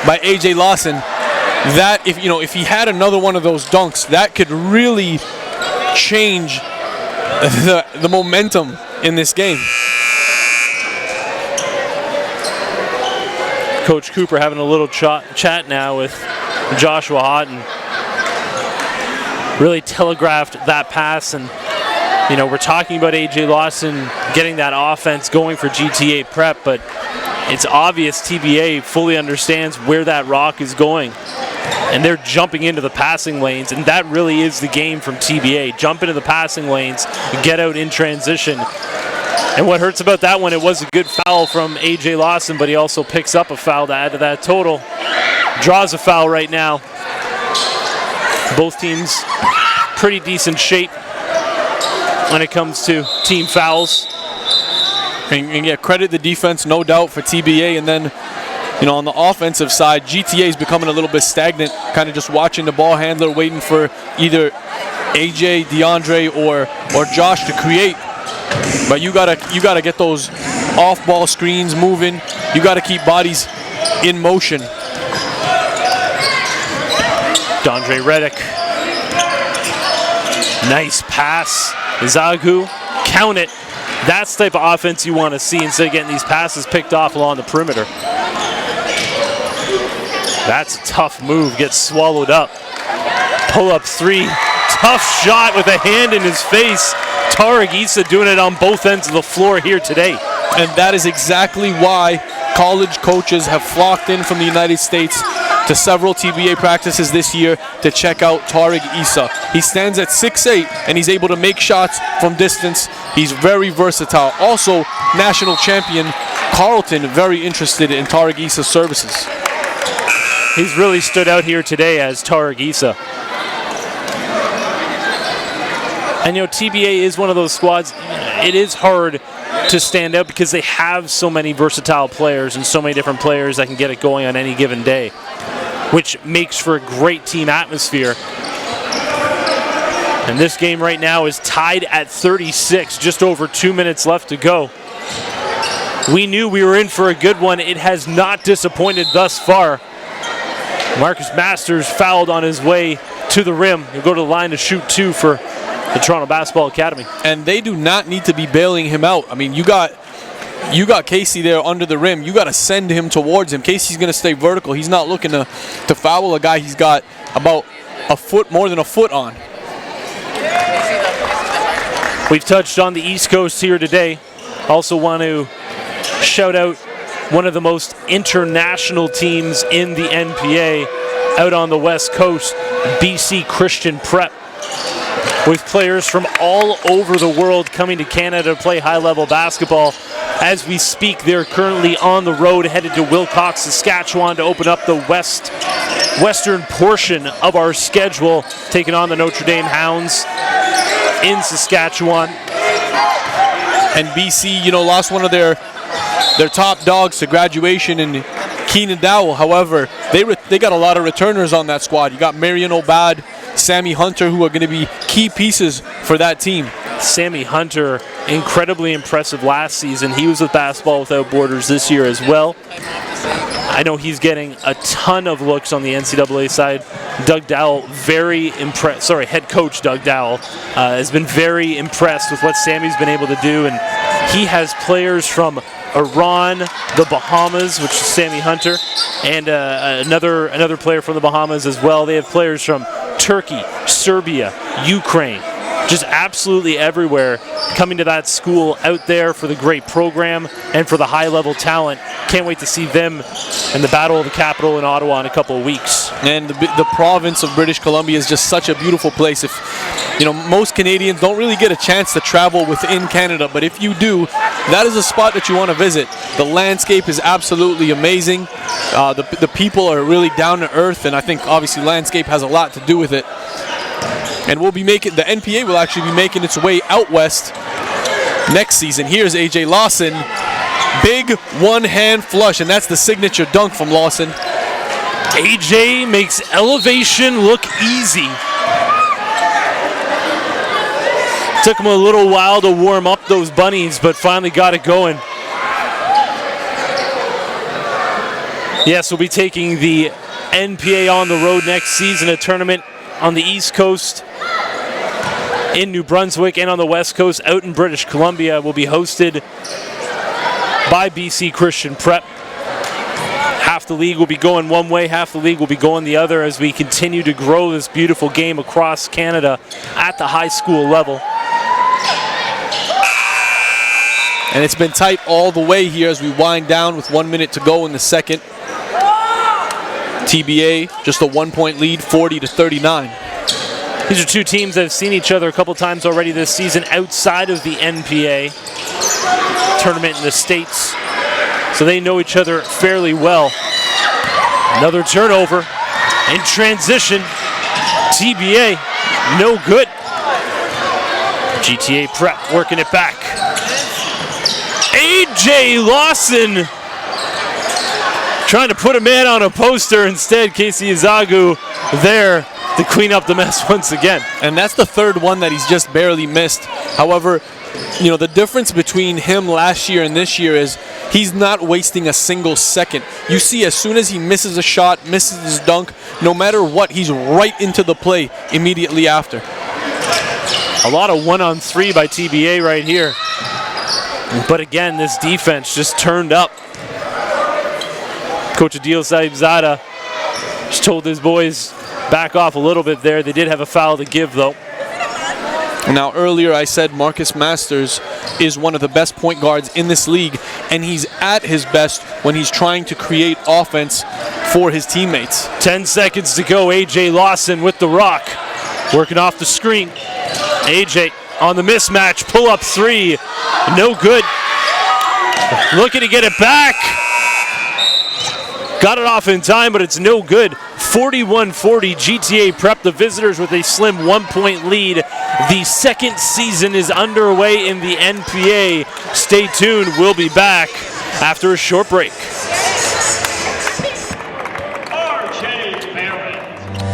by AJ Lawson. That, if he had another one of those dunks, that could really change the momentum in this game. Coach Cooper having a little chat now with Joshua Houghton. Really telegraphed that pass, and we're talking about AJ Lawson getting that offense going for GTA Prep, but it's obvious TBA fully understands where that rock is going, and they're jumping into the passing lanes, and that really is the game from TBA. Jump into the passing lanes, get out in transition. And what hurts about that one, it was a good foul from AJ Lawson, but he also picks up a foul to add to that total. Draws a foul right now. Both teams pretty decent shape when it comes to team fouls. And yeah, credit the defense, no doubt, for TBA. And then, on the offensive side, GTA is becoming a little bit stagnant, kind of just watching the ball handler, waiting for either AJ, DeAndre, or Josh to create. But you gotta get those off-ball screens moving. You gotta keep bodies in motion. DeAndre Reddick. Nice pass. Zagu, count it. That's the type of offense you want to see instead of getting these passes picked off along the perimeter. That's a tough move, gets swallowed up. Pull up three, tough shot with a hand in his face. Tarek Issa doing it on both ends of the floor here today. And that is exactly why college coaches have flocked in from the United States to several TBA practices this year to check out Tarek Issa. He stands at 6'8", and he's able to make shots from distance. He's very versatile. Also, national champion Carlton very interested in Tarek Issa's services. He's really stood out here today as Tarek Issa. And TBA is one of those squads, it is hard to stand out because they have so many versatile players and so many different players that can get it going on any given day, which makes for a great team atmosphere. And this game right now is tied at 36, just over 2 minutes left to go. We knew we were in for a good one. It has not disappointed thus far. Marcus Masters fouled on his way to the rim. He'll go to the line to shoot 2 for the Toronto Basketball Academy. And they do not need to be bailing him out. I mean, you got Casey there under the rim. You got to send him towards him. Casey's going to stay vertical. He's not looking to foul a guy he's got about more than a foot on. We've touched on the East Coast here today. Also want to shout out one of the most international teams in the NPA out on the West Coast, BC Christian Prep, with players from all over the world coming to Canada to play high-level basketball. As we speak, they're currently on the road, headed to Wilcox, Saskatchewan to open up the western portion of our schedule, taking on the Notre Dame Hounds in Saskatchewan. And BC, lost one of their their top dogs to graduation in Keenan Dowell. However, they got a lot of returners on that squad. You got Marion Obad, Sammy Hunter, who are going to be key pieces for that team. Sammy Hunter, incredibly impressive last season. He was with Basketball Without Borders this year as well. I know he's getting a ton of looks on the NCAA side. Doug Dowell, head coach Doug Dowell has been very impressed with what Sammy's been able to do, and he has players from Iran, the Bahamas, which is Sammy Hunter, and another player from the Bahamas as well. They have players from Turkey, Serbia, Ukraine, just absolutely everywhere coming to that school out there for the great program and for the high-level talent. Can't wait to see them in the Battle of the Capital in Ottawa in a couple of weeks. And the province of British Columbia is just such a beautiful place. Most Canadians don't really get a chance to travel within Canada, but if you do, that is a spot that you want to visit. The landscape is absolutely amazing. The people are really down to earth, and I think obviously landscape has a lot to do with it. And the NPA will actually be making its way out west next season. Here's AJ Lawson. Big one-hand flush, and that's the signature dunk from Lawson. AJ makes elevation look easy. Took him a little while to warm up those bunnies, but finally got it going. Yes, we'll be taking the NPA on the road next season, a tournament on the East Coast in New Brunswick and on the West Coast out in British Columbia. Will be hosted by BC Christian Prep. Half the league will be going one way, half the league will be going the other as we continue to grow this beautiful game across Canada at the high school level. And it's been tight all the way here as we wind down with 1 minute to go in the second. TBA just a 1-point lead, 40-39. These are two teams that have seen each other a couple times already this season outside of the NPA tournament in the States, so they know each other fairly well. Another turnover in transition. TBA, no good. GTA Prep working it back. AJ Lawson trying to put a man on a poster. Instead, Casey Izagu there to clean up the mess once again. And that's the third one that he's just barely missed. However, the difference between him last year and this year is he's not wasting a single second. You see, as soon as he misses a shot, misses his dunk, no matter what, he's right into the play immediately after. A lot of 1-on-3 by TBA right here. But again, this defense just turned up. Coach Adil Saibzada just told his boys back off a little bit there. They did have a foul to give, though. Now, earlier I said Marcus Masters is one of the best point guards in this league, and he's at his best when he's trying to create offense for his teammates. 10 seconds to go. AJ Lawson with the rock. Working off the screen. AJ on the mismatch. Pull-up three. No good. Looking to get it back. Got it off in time, but it's no good. 41-40 GTA Prep, the visitors with a slim 1-point lead. The second season is underway in the NPA. Stay tuned, we'll be back after a short break.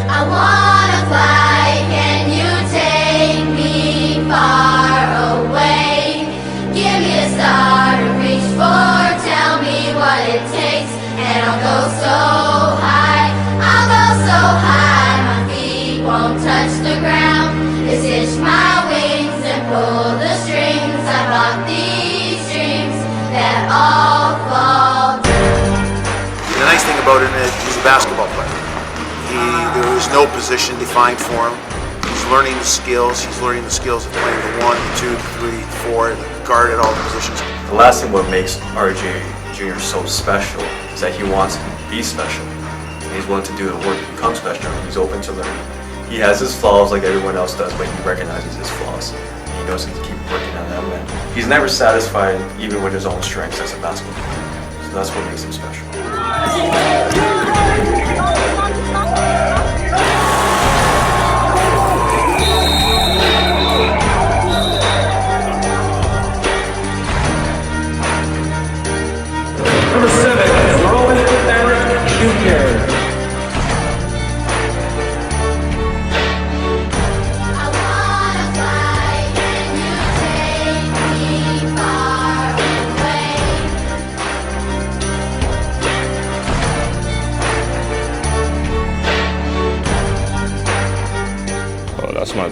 I wanna fly, can you take me far away? Give me a star to reach for, tell me what it takes, and I'll go so high, my feet won't touch the ground. Just hitch my wings and pull the strings. I bought these dreams that all fall through. The nice thing about him is he's a basketball player. There is no position defined for him. He's learning the skills. He's learning the skills of playing the 1, 2, 3, 4, and guard at all the positions. The last thing what makes RJ Jr. so special is that he wants to be special. He's willing to do the work to become special. He's open to learning. He has his flaws like everyone else does, but he recognizes his flaws. He knows he can keep working on them. And he's never satisfied even with his own strengths as a basketball player. So that's what makes him special.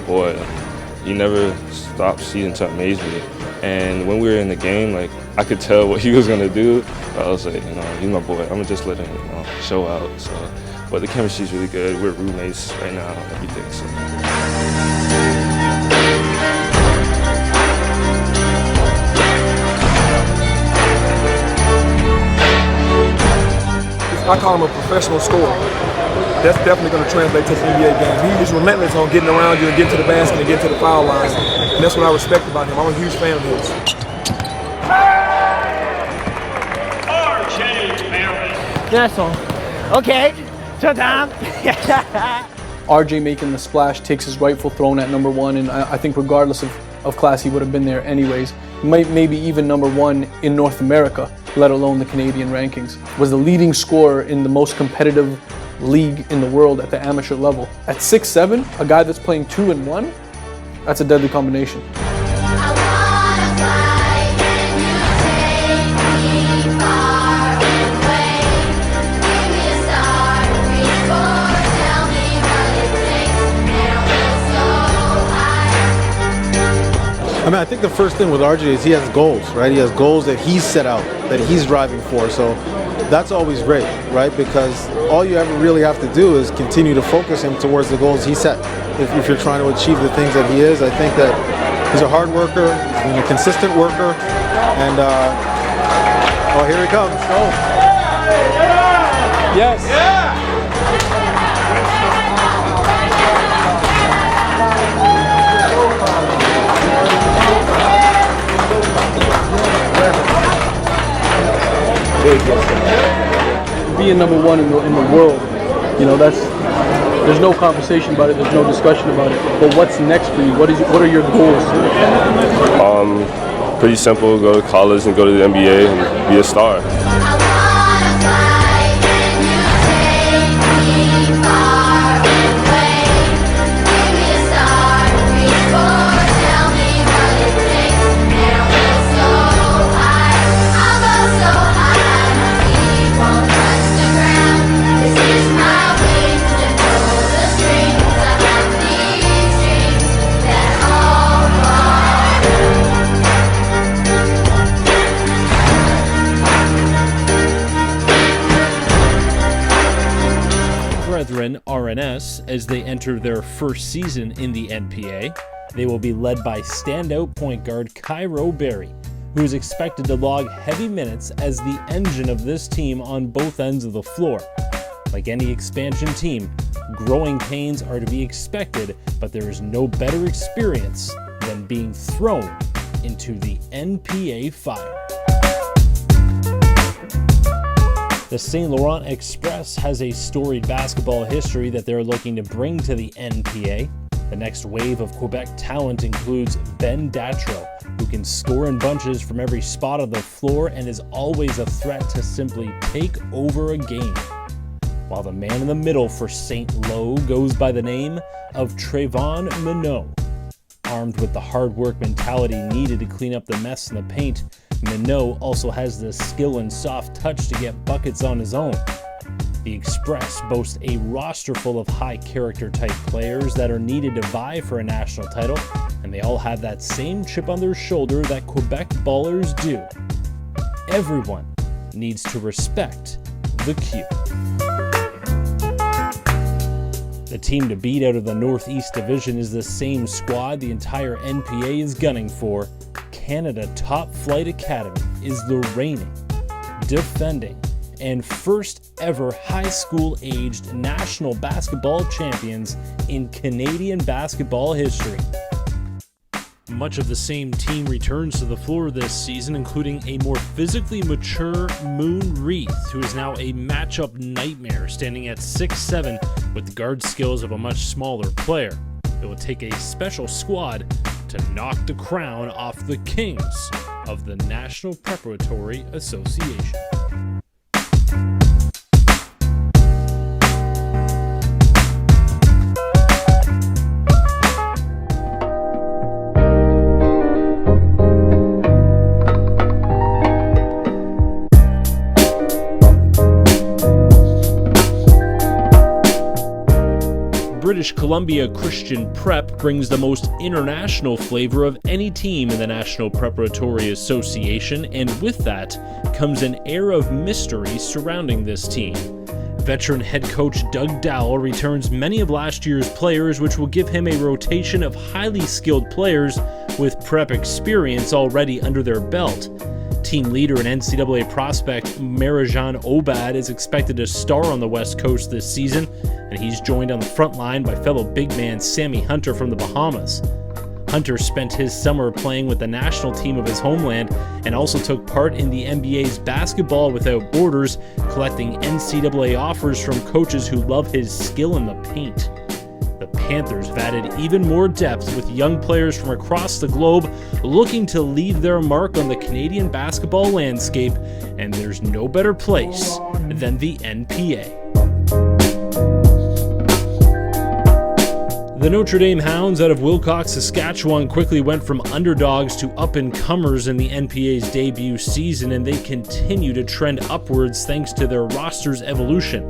boy. He never stopped seeking to amaze me. And when we were in the game, like, I could tell what he was gonna do. I was like, he's my boy. I'm gonna just let him, show out. So, but the chemistry's really good. We're roommates right now, everything. So. I call him a professional scorer. That's definitely going to translate to the NBA game. He's relentless on getting around you and getting to the basket and getting to the foul lines. And that's what I respect about him. I'm a huge fan of his. That's all. Okay. Ta-da. RJ making the splash takes his rightful throne at number 1, and I think regardless of class, he would have been there anyways. Maybe even number 1 in North America, let alone the Canadian rankings. Was the leading scorer in the most competitive league in the world at the amateur level. At 6'7", a guy that's playing 2 and 1, that's a deadly combination. I mean, I think the first thing with RJ is he has goals, right? He has goals that he's set out, that he's driving for. So that's always great, right? Because all you ever really have to do is continue to focus him towards the goals he set. If you're trying to achieve the things that he is, I think that he's a hard worker, and a consistent worker, and oh, here he comes. Oh. Yes. Yeah. Being number 1 in the world, there's no conversation about it. There's no discussion about it. But what's next for you? What are your goals? Pretty simple. Go to college and go to the NBA and be a star. RNS as they enter their first season in the NPA. They will be led by standout point guard Cairo Berry, who is expected to log heavy minutes as the engine of this team on both ends of the floor. Like any expansion team, growing pains are to be expected, but there is no better experience than being thrown into the NPA fire. The St. Laurent Express has a storied basketball history that they're looking to bring to the NPA. The next wave of Quebec talent includes Ben Datro, who can score in bunches from every spot of the floor and is always a threat to simply take over a game. While the man in the middle for St. Lo goes by the name of Trayvon Minot. Armed with the hard work mentality needed to clean up the mess in the paint, Minot also has the skill and soft touch to get buckets on his own. The Express boasts a roster full of high character type players that are needed to vie for a national title, and they all have that same chip on their shoulder that Quebec ballers do. Everyone needs to respect the Q. The team to beat out of the Northeast Division is the same squad the entire NPA is gunning for. Canada Top Flight Academy is the reigning, defending, and first ever high school aged national basketball champions in Canadian basketball history. Much of the same team returns to the floor this season, including a more physically mature Moon Reith, who is now a matchup nightmare, standing at 6'7" with the guard skills of a much smaller player. It will take a special squad to knock the crown off the kings of the National Preparatory Association. British Columbia Christian Prep brings the most international flavor of any team in the National Preparatory Association, and with that comes an air of mystery surrounding this team. Veteran head coach Doug Dowell returns many of last year's players, which will give him a rotation of highly skilled players with prep experience already under their belt. Team leader and NCAA prospect Marijan Obad is expected to star on the West Coast this season, and he's joined on the front line by fellow big man Sammy Hunter from the Bahamas. Hunter spent his summer playing with the national team of his homeland and also took part in the NBA's Basketball Without Borders, collecting NCAA offers from coaches who love his skill in the paint. The Panthers have added even more depth with young players from across the globe looking to leave their mark on the Canadian basketball landscape, and there's no better place than the NPA. The Notre Dame Hounds out of Wilcox, Saskatchewan quickly went from underdogs to up-and-comers in the NPA's debut season, and they continue to trend upwards thanks to their roster's evolution.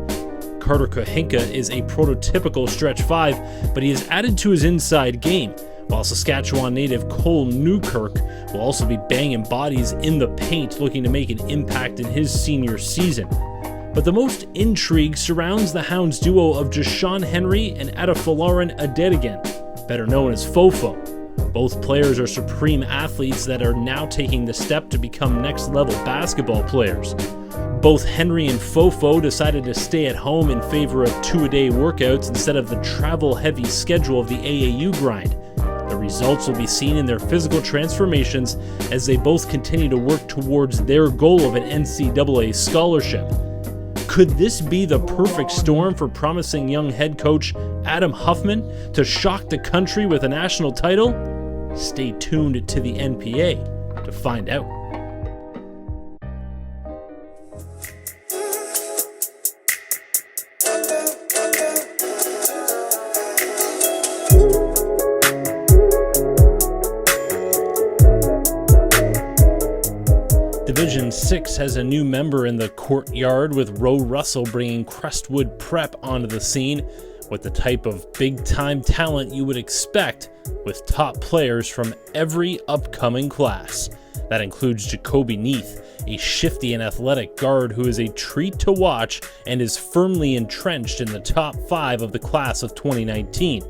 Carter Kahinka is a prototypical stretch 5, but he has added to his inside game, while Saskatchewan native Cole Newkirk will also be banging bodies in the paint looking to make an impact in his senior season. But the most intrigue surrounds the Hounds duo of Jashawn Henry and Adafalarin Adedigan, better known as Fofo. Both players are supreme athletes that are now taking the step to become next-level basketball players. Both Henry and Fofo decided to stay at home in favor of 2-a-day workouts instead of the travel-heavy schedule of the AAU grind. The results will be seen in their physical transformations as they both continue to work towards their goal of an NCAA scholarship. Could this be the perfect storm for promising young head coach Adam Huffman to shock the country with a national title? Stay tuned to the NPA to find out. Division 6 has a new member in the courtyard, with Roe Russell bringing Crestwood Prep onto the scene with the type of big-time talent you would expect with top players from every upcoming class. That includes Jacoby Neath, a shifty and athletic guard who is a treat to watch and is firmly entrenched in the top 5 of the class of 2019.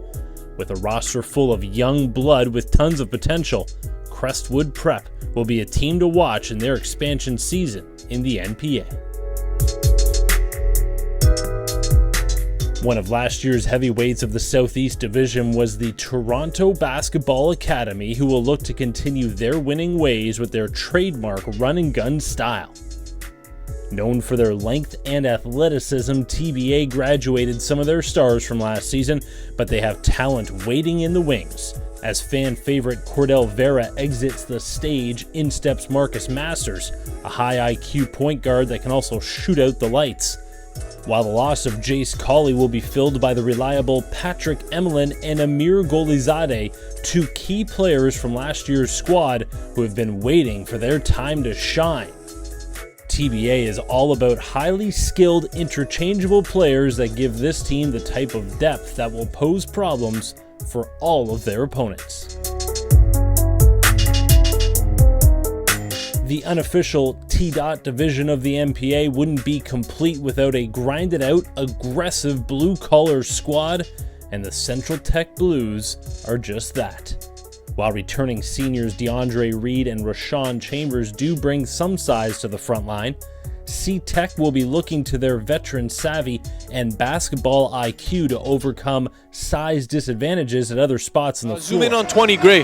With a roster full of young blood with tons of potential, Crestwood Prep will be a team to watch in their expansion season in the NPA. One of last year's heavyweights of the Southeast Division was the Toronto Basketball Academy, who will look to continue their winning ways with their trademark run-and-gun style. Known for their length and athleticism, TBA graduated some of their stars from last season, but they have talent waiting in the wings. As fan favorite Cordell Vera exits the stage, in steps Marcus Masters, a high IQ point guard that can also shoot out the lights. While the loss of Jace Colley will be filled by the reliable Patrick Emlin and Amir Golizadeh, two key players from last year's squad who have been waiting for their time to shine. TBA is all about highly skilled, interchangeable players that give this team the type of depth that will pose problems for all of their opponents. The unofficial T-Dot division of the NPA wouldn't be complete without a grinded-out, aggressive blue-collar squad, and the Central Tech Blues are just that. While returning seniors DeAndre Reed and Rashawn Chambers do bring some size to the front line, C-Tech will be looking to their veteran savvy and basketball IQ to overcome size disadvantages at other spots in the floor. Zoom in on 20, Gray.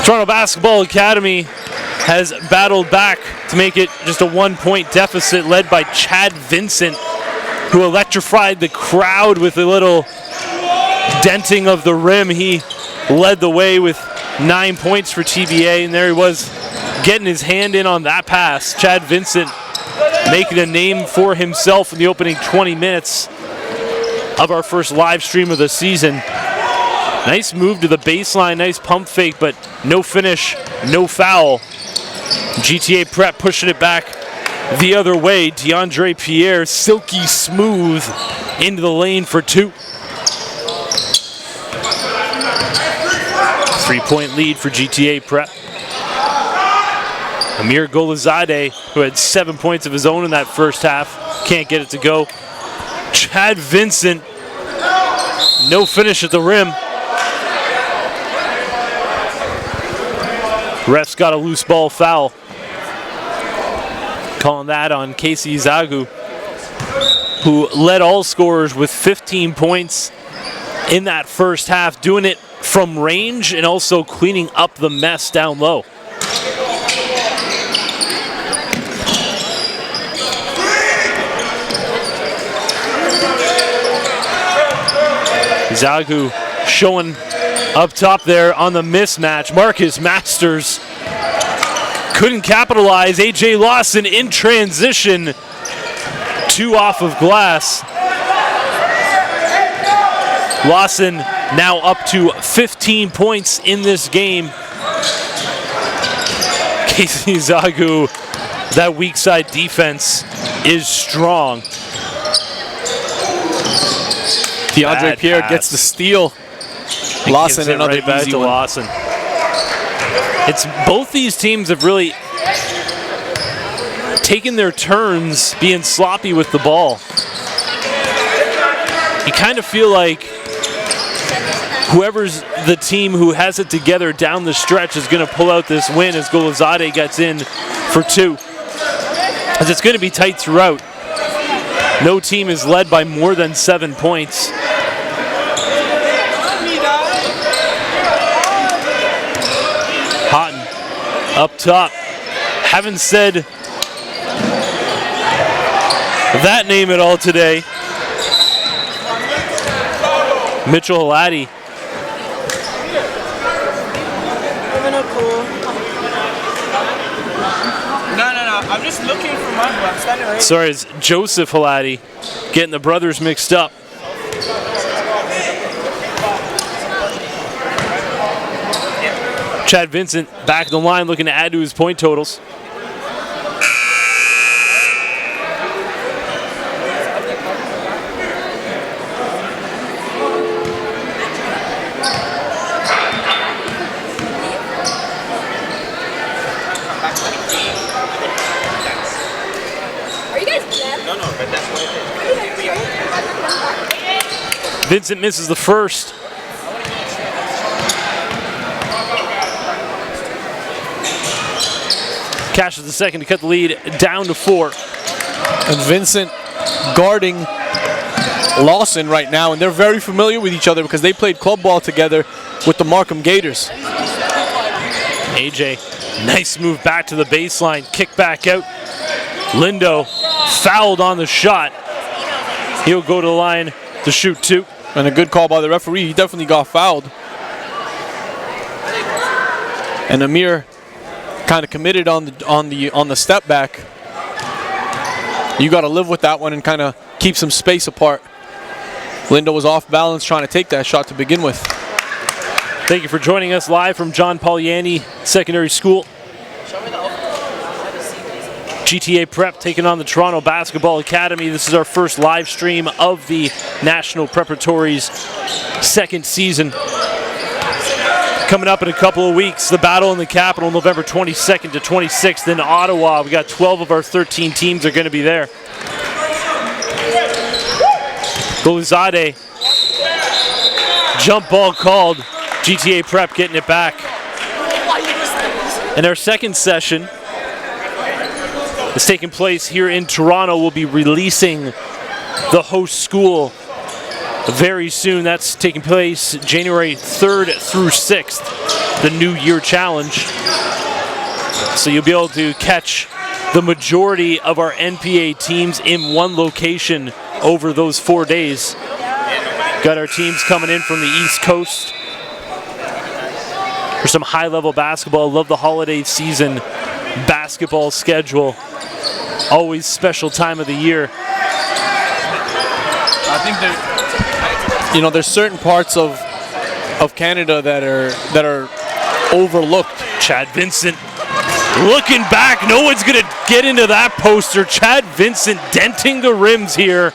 Toronto Basketball Academy has battled back to make it just a 1-point deficit, led by Chad Vincent, who electrified the crowd with a little denting of the rim. He led the way with 9 points for TBA, and there he was getting his hand in on that pass. Chad Vincent making a name for himself in the opening 20 minutes of our first live stream of the season. Nice move to the baseline, nice pump fake, but no finish, no foul. GTA Prep pushing it back the other way. DeAndre Pierre, silky smooth into the lane for 2. 3-point lead for GTA Prep. Amir Golazadeh, who had 7 points of his own in that first half, can't get it to go. Chad Vincent, no finish at the rim. Ref's got a loose ball foul. Calling that on Casey Zagu, who led all scorers with 15 points in that first half, doing it from range and also cleaning up the mess down low. Zagu showing up top there on the mismatch. Marcus Masters couldn't capitalize. AJ Lawson in transition. 2 off of glass. Lawson now up to 15 points in this game. Casey Zagu, that weak side defense is strong. DeAndre Pierre gets the steal. Lawson another right back easy to one. Lawson. It's both these teams have really taken their turns being sloppy with the ball. You kind of feel like whoever's the team who has it together down the stretch is going to pull out this win as Golazadeh gets in for 2. As it's going to be tight throughout. No team is led by more than 7 points. Houghton up top. Haven't said that name at all today. Mitchell Halati. No, I'm just looking for my book. I'm standing right. Sorry, it's Joseph Halati. Getting the brothers mixed up. Chad Vincent back in the line looking to add to his point totals. Are you guys dead? No, but that's what it is. Vincent misses the first. Cashes the second to cut the lead down to 4. And Vincent guarding Lawson right now, and they're very familiar with each other because they played club ball together with the Markham Gators. AJ, nice move back to the baseline, kick back out. Lindo fouled on the shot. He'll go to the line to shoot 2. And a good call by the referee. He definitely got fouled. And Amir kind of committed on the step back. You got to live with that one and kind of keep some space apart. Lindo was off balance trying to take that shot to begin with. Thank you for joining us live from John Pauliani Secondary School. GTA Prep taking on the Toronto Basketball Academy. This is our first live stream of the National Preparatory's second season. Coming up in a couple of weeks, the battle in the capital, November 22nd to 26th in Ottawa. We got 12 of our 13 teams are going to be there. Golazadeh, jump ball called. GTA Prep getting it back. And our second session is taking place here in Toronto. We'll be releasing the host school very soon. That's taking place January 3rd through 6th, the New Year Challenge. So you'll be able to catch the majority of our NPA teams in one location over those 4 days. Got our teams coming in from the East Coast for some high-level basketball. Love the holiday season basketball schedule. Always special time of the year. I think there's certain parts of Canada that are overlooked. Chad Vincent looking back. No one's gonna get into that poster. Chad Vincent denting the rims here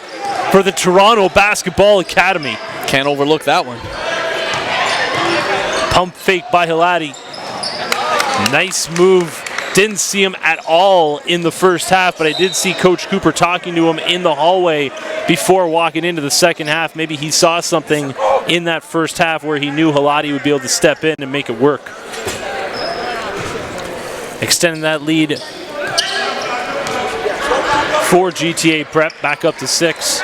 for the Toronto Basketball Academy. Can't overlook that one. Pump fake by Halati. Nice move. Didn't see him at all in the first half, but I did see Coach Cooper talking to him in the hallway before walking into the second half. Maybe he saw something in that first half where he knew Halati would be able to step in and make it work. Extending that lead for GTA Prep, back up to 6.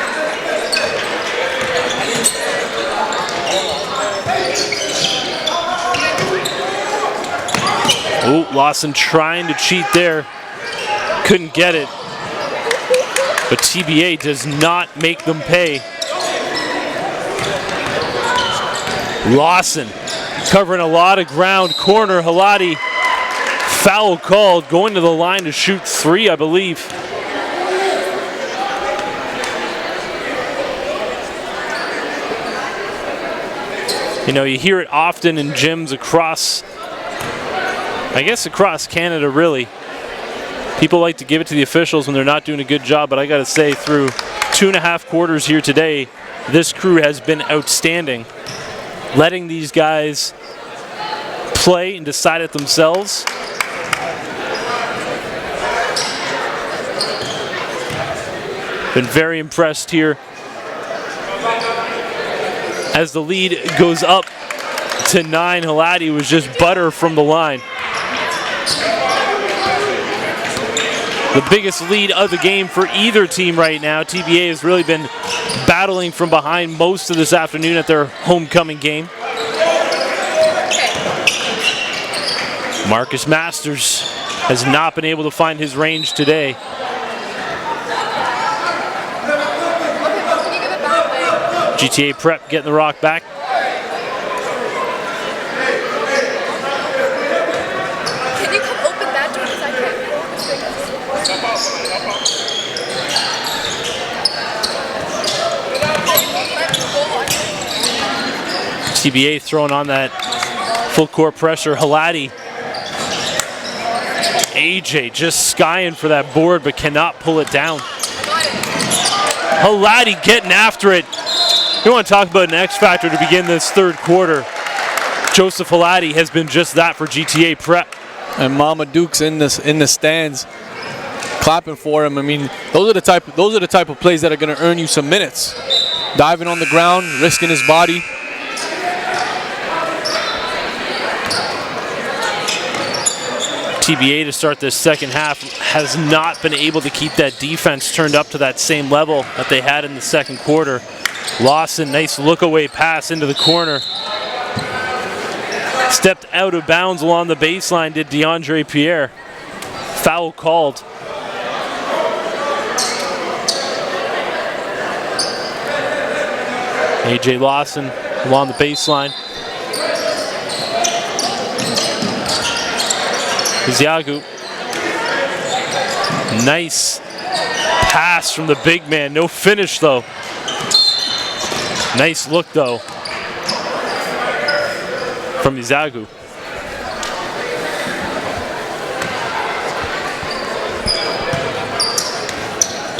Oh, Lawson trying to cheat there. Couldn't get it. But TBA does not make them pay. Lawson covering a lot of ground. Corner, Halati. Foul called. Going to the line to shoot 3, I believe. You know, you hear it often in gyms across, I guess across Canada, really. People like to give it to the officials when they're not doing a good job, but I got to say, through 2.5 quarters here today, this crew has been outstanding. Letting these guys play and decide it themselves. Been very impressed here. As the lead goes up to 9, Halati was just butter from the line. The biggest lead of the game for either team right now. TBA has really been battling from behind most of this afternoon at their homecoming game. Marcus Masters has not been able to find his range today. GTA Prep getting the rock back. Can you come open that door because I can't? TBA throwing on that full court pressure. Halati. AJ just skying for that board but cannot pull it down. Halati getting after it. We want to talk about an X factor to begin this third quarter. Joseph Halati has been just that for GTA Prep. And Mama Duke's in the stands, clapping for him. I mean, those are the type of plays that are going to earn you some minutes. Diving on the ground, risking his body. TBA to start this second half has not been able to keep that defense turned up to that same level that they had in the second quarter. Lawson, nice look away pass into the corner. Stepped out of bounds along the baseline did DeAndre Pierre. Foul called. AJ Lawson along the baseline. Ziagu. Nice pass from the big man. No finish though. Nice look though from Izagu.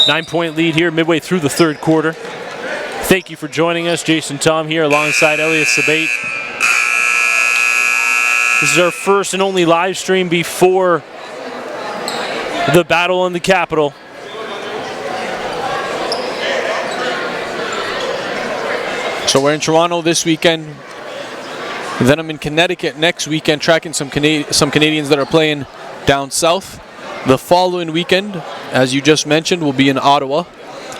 Nine-point lead here midway through the third quarter. Thank you for joining us. Jason Tom here alongside Elias Sabate. This is our first and only live stream before the battle in the Capitol. So we're in Toronto this weekend. Then I'm in Connecticut next weekend, tracking some Canadians that are playing down south. The following weekend, as you just mentioned, will be in Ottawa.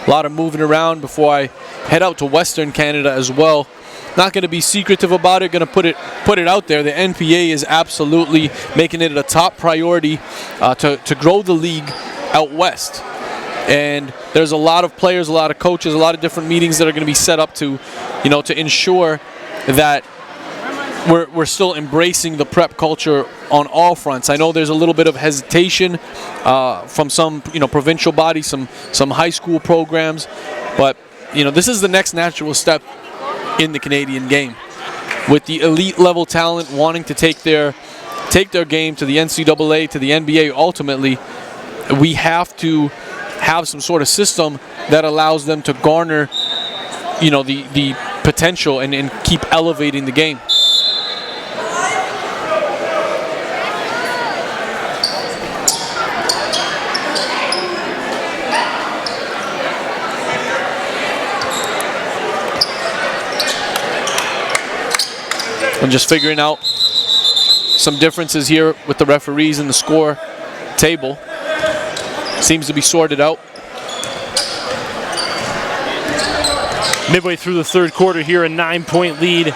A lot of moving around before I head out to Western Canada as well. Not going to be secretive about it. Going to put it out there. The NPA is absolutely making it a top priority to grow the league out west. And there's a lot of players, a lot of coaches, a lot of different meetings that are going to be set up to, to ensure that we're still embracing the prep culture on all fronts. I know there's a little bit of hesitation from some, provincial bodies, some high school programs, but this is the next natural step in the Canadian game, with the elite level talent wanting to take their game to the NCAA, to the NBA ultimately. we have to have some sort of system that allows them to garner, you know, the potential and keep elevating the game. I'm just figuring out some differences here with the referees and the score table. Seems to be sorted out. Midway through the third quarter here, a 9-point lead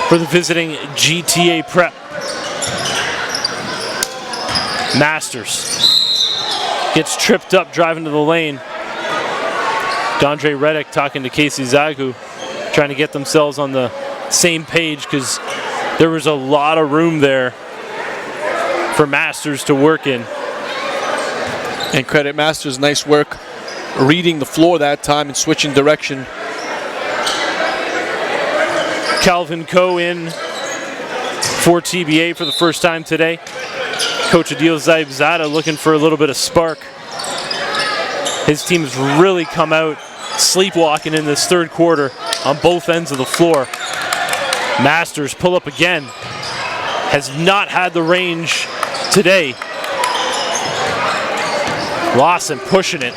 for the visiting GTA Prep. Masters gets tripped up driving to the lane. Dondre Reddick talking to Casey Zagu, trying to get themselves on the same page because there was a lot of room there for Masters to work in. And credit Masters, nice work reading the floor that time and switching direction. Calvin Coe in for TBA for the first time today. Coach Adil Zaibzada looking for a little bit of spark. His team's really come out sleepwalking in this third quarter on both ends of the floor. Masters pull up again. Has not had the range today. Lawson pushing it.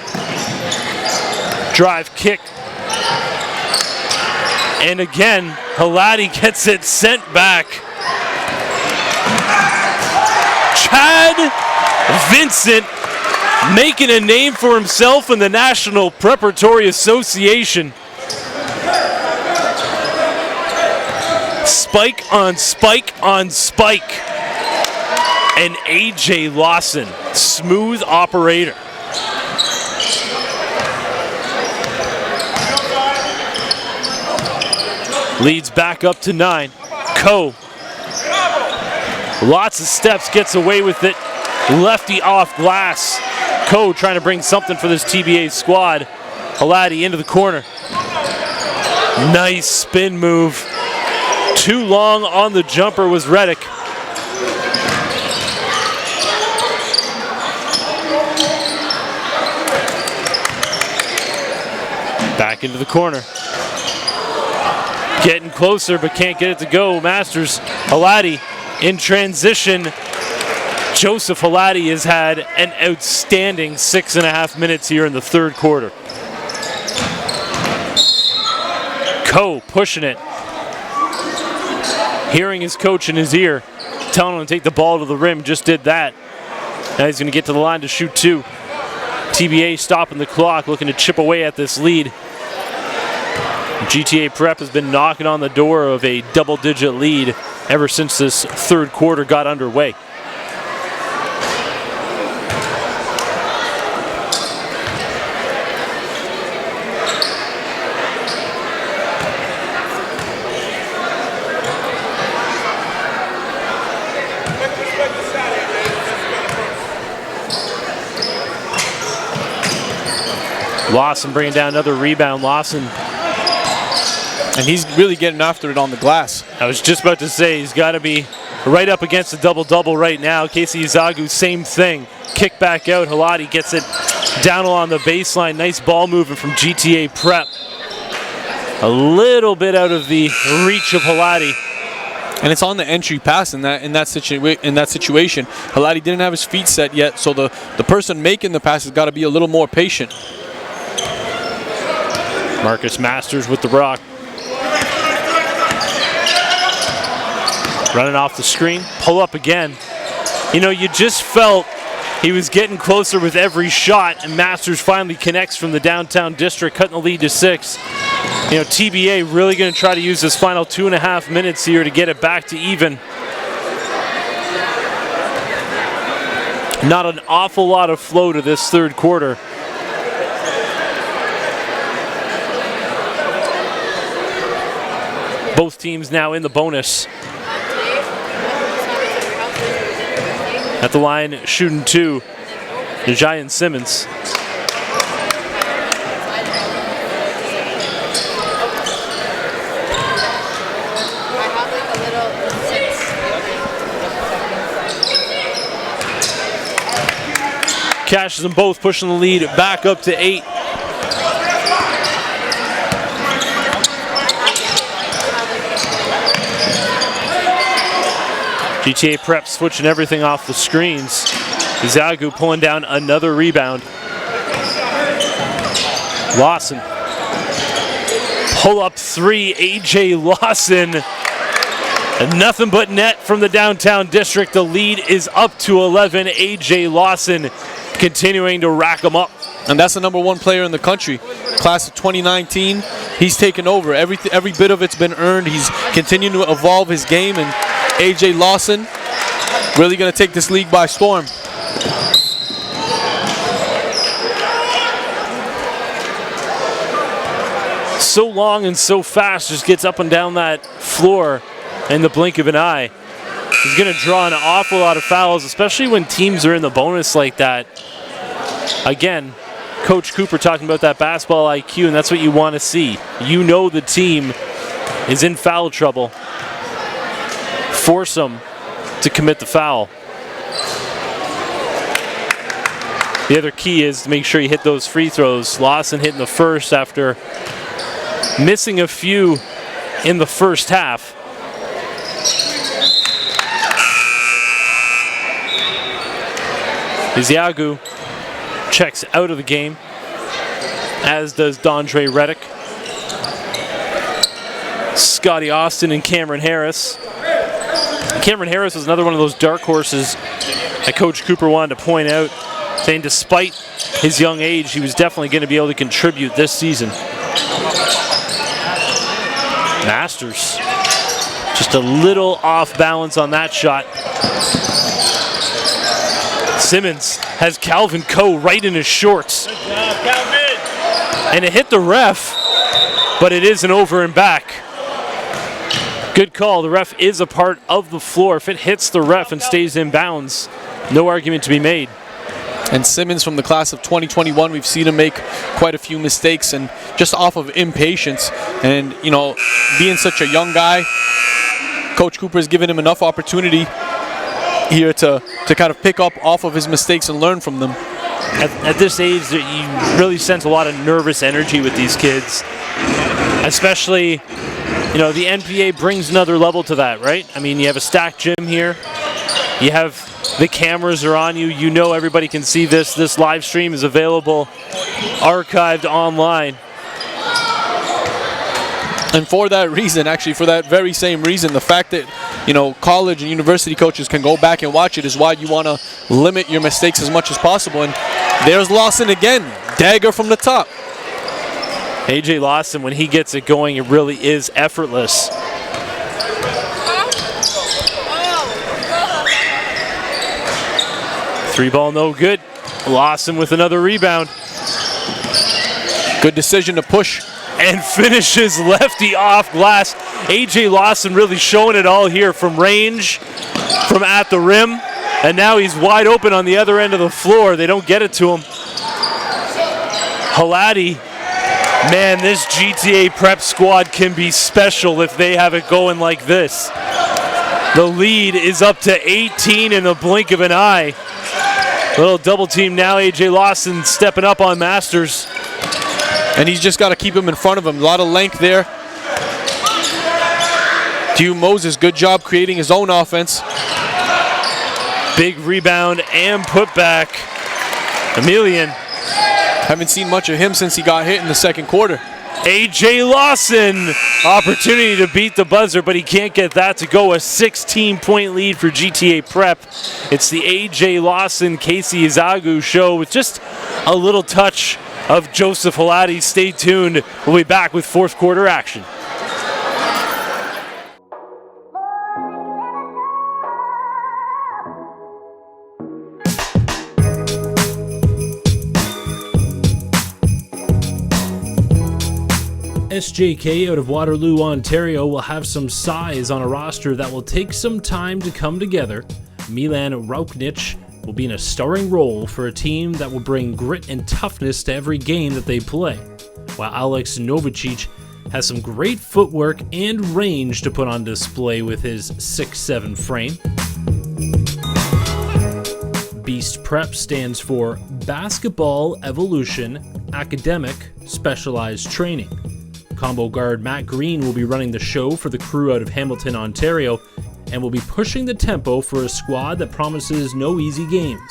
Drive kick. And again, Halati gets it sent back. Chad Vincent making a name for himself in the National Preparatory Association. Spike on spike on spike. And AJ Lawson, smooth operator. Leads back up to 9. Coe. Lots of steps, gets away with it. Lefty off glass. Coe trying to bring something for this TBA squad. Halati into the corner. Nice spin move. Too long on the jumper was Reddick. Back into the corner. Getting closer, but can't get it to go. Masters, Halati in transition. Joseph Halati has had an outstanding 6.5 minutes here in the third quarter. Coe pushing it. Hearing his coach in his ear, telling him to take the ball to the rim, just did that. Now he's going to get to the line to shoot 2. TBA stopping the clock, looking to chip away at this lead. GTA Prep has been knocking on the door of a double-digit lead ever since this third quarter got underway. Lawson bringing down another rebound. Lawson. And he's really getting after it on the glass. I was just about to say, he's got to be right up against the double-double right now. Casey Zagu, same thing. Kick back out. Halati gets it down along the baseline. Nice ball movement from GTA Prep. A little bit out of the reach of Halati. And it's on the entry pass in that situation. Halati didn't have his feet set yet, so the person making the pass has got to be a little more patient. Marcus Masters with the rock. Running off the screen, pull up again. You know, you just felt he was getting closer with every shot, and Masters finally connects from the downtown district, cutting the lead to 6. You know, TBA really going to try to use this final 2.5 minutes here to get it back to even. Not an awful lot of flow to this third quarter. Both teams now in the bonus. At the line, shooting 2, Najian Simmons. cashes them both, pushing the lead back up to 8. GTA Prep switching everything off the screens. Zagu pulling down another rebound. Lawson. Pull up 3, AJ Lawson. And nothing but net from the downtown district. The lead is up to 11. AJ Lawson continuing to rack them up. And that's the #1 player in the country. Class of 2019, he's taken over. Every bit of it's been earned. He's continuing to evolve his game, and AJ Lawson really going to take this league by storm. So long and so fast, just gets up and down that floor in the blink of an eye. He's going to draw an awful lot of fouls, especially when teams are in the bonus like that. Again, Coach Cooper talking about that basketball IQ, and that's what you want to see. You know the team is in foul trouble. Force them to commit the foul. The other key is to make sure you hit those free throws. Lawson hitting the first after missing a few in the first half. Iziagu checks out of the game, as does Dondre Reddick. Scotty Austin and Cameron Harris. Cameron Harris was another one of those dark horses that Coach Cooper wanted to point out, saying despite his young age, he was definitely going to be able to contribute this season. Masters, just a little off balance on that shot. Simmons has Calvin Coe right in his shorts. Good job, Calvin. And it hit the ref, but it is an over and back. Good call. The ref is a part of the floor. If it hits the ref and stays in bounds, no argument to be made. And Simmons from the class of 2021, we've seen him make quite a few mistakes and just off of impatience. And, you know, being such a young guy, Coach Cooper has given him enough opportunity here to kind of pick up off of his mistakes and learn from them. At this age, you really sense a lot of nervous energy with these kids, especially, you know, the NPA brings another level to that, right? I mean, you have a stacked gym here. You have the cameras are on you. You know everybody can see this. This live stream is available, archived online. And for that reason, actually, for that very same reason, the fact that, you know, college and university coaches can go back and watch it is why you want to limit your mistakes as much as possible. And there's Lawson again, dagger from the top. AJ Lawson, when he gets it going, it really is effortless. Three ball, no good. Lawson with another rebound. Good decision to push. And finishes lefty off glass. AJ Lawson really showing it all here from range, from at the rim. And now he's wide open on the other end of the floor. They don't get it to him. Halati, man, this GTA Prep squad can be special if they have it going like this. The lead is up to 18 in the blink of an eye. Little double team now. AJ Lawson stepping up on Masters. And he's just got to keep him in front of him. A lot of length there. Hugh Moses, good job creating his own offense. Big rebound and putback. Emilian. Haven't seen much of him since he got hit in the second quarter. AJ Lawson, opportunity to beat the buzzer, but he can't get that to go. A 16-point lead for GTA Prep. It's the AJ Lawson, Casey Izagu show with just a little touch of Joseph Halati. Stay tuned. We'll be back with fourth quarter action. SJK out of Waterloo, Ontario will have some size on a roster that will take some time to come together. Milan Rauknic will be in a starring role for a team that will bring grit and toughness to every game that they play, while Alex Novicic has some great footwork and range to put on display with his 6'7" frame. BEAST Prep stands for Basketball Evolution Academic Specialized Training. Combo guard Matt Green will be running the show for the crew out of Hamilton, Ontario, and will be pushing the tempo for a squad that promises no easy games.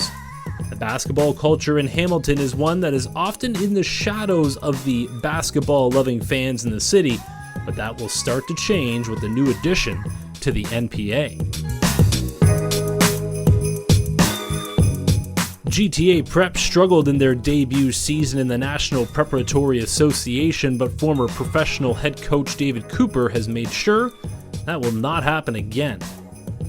The basketball culture in Hamilton is one that is often in the shadows of the basketball-loving fans in the city, but that will start to change with the new addition to the NPA. GTA Prep struggled in their debut season in the National Preparatory Association, but former professional head coach David Cooper has made sure that will not happen again.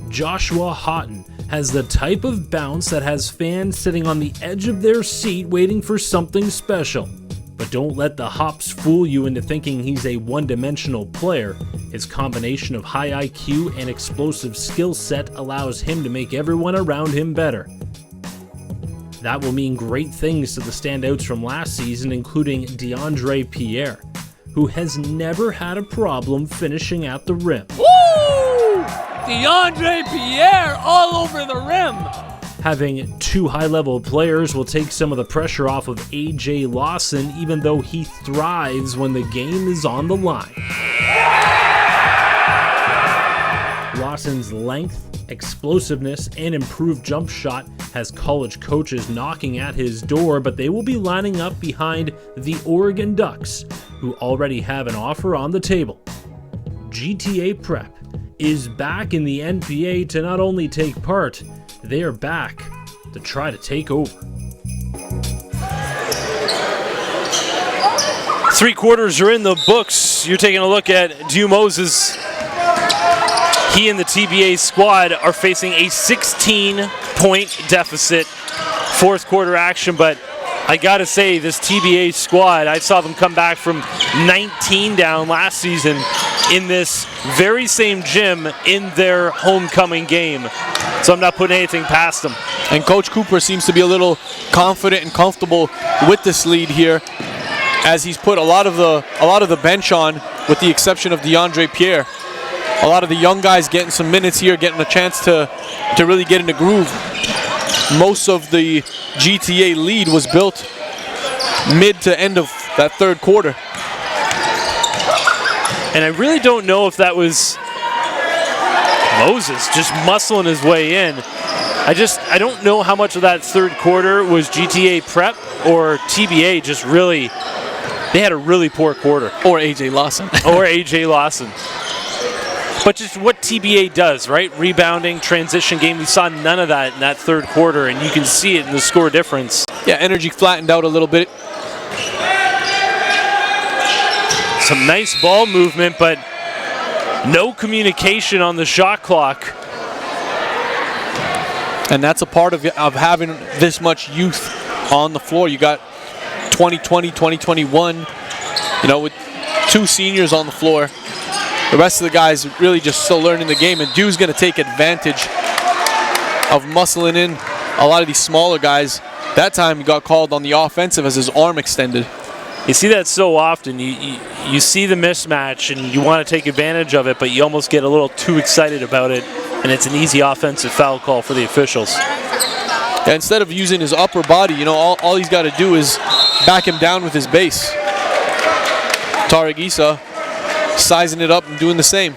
Joshua Houghton has the type of bounce that has fans sitting on the edge of their seat waiting for something special. But don't let the hops fool you into thinking he's a one-dimensional player. His combination of high IQ and explosive skill set allows him to make everyone around him better. That will mean great things to the standouts from last season, including DeAndre Pierre, who has never had a problem finishing at the rim. Woo! DeAndre Pierre all over the rim. Having two high-level players will take some of the pressure off of AJ Lawson, even though he thrives when the game is on the line. Lawson's length, explosiveness, and improved jump shot has college coaches knocking at his door, but they will be lining up behind the Oregon Ducks, who already have an offer on the table. GTA Prep is back in the NPA to not only take part, they are back to try to take over. 3 quarters are in the books. You're taking a look at Dew Moses. He and the TBA squad are facing a 16-point deficit. 4th quarter action, but I gotta say, this TBA squad, I saw them come back from 19 down last season in this very same gym in their homecoming game. So I'm not putting anything past them. And Coach Cooper seems to be a little confident and comfortable with this lead here, as he's put a lot of the bench on, with the exception of DeAndre Pierre. A lot of the young guys getting some minutes here, getting a chance to really get in the groove. Most of the GTA lead was built mid to end of that 3rd quarter. And I really don't know if that was Moses just muscling his way in. I don't know how much of that 3rd quarter was GTA Prep or TBA just really, they had a really poor quarter. Or AJ Lawson. Or AJ Lawson. But just what TBA does, right? Rebounding, transition game. We saw none of that in that 3rd quarter, and you can see it in the score difference. Yeah, energy flattened out a little bit. Some nice ball movement, but no communication on the shot clock. And that's a part of having this much youth on the floor. You got 2020, 2021, with 2 seniors on the floor. The rest of the guys really just still learning the game, and Dew's going to take advantage of muscling in a lot of these smaller guys. That time he got called on the offensive as his arm extended. You see that so often. You see the mismatch and you want to take advantage of it, but you almost get a little too excited about it, and it's an easy offensive foul call for the officials. Yeah, instead of using his upper body, all he's got to do is back him down with his base. Tariq Issa sizing it up and doing the same.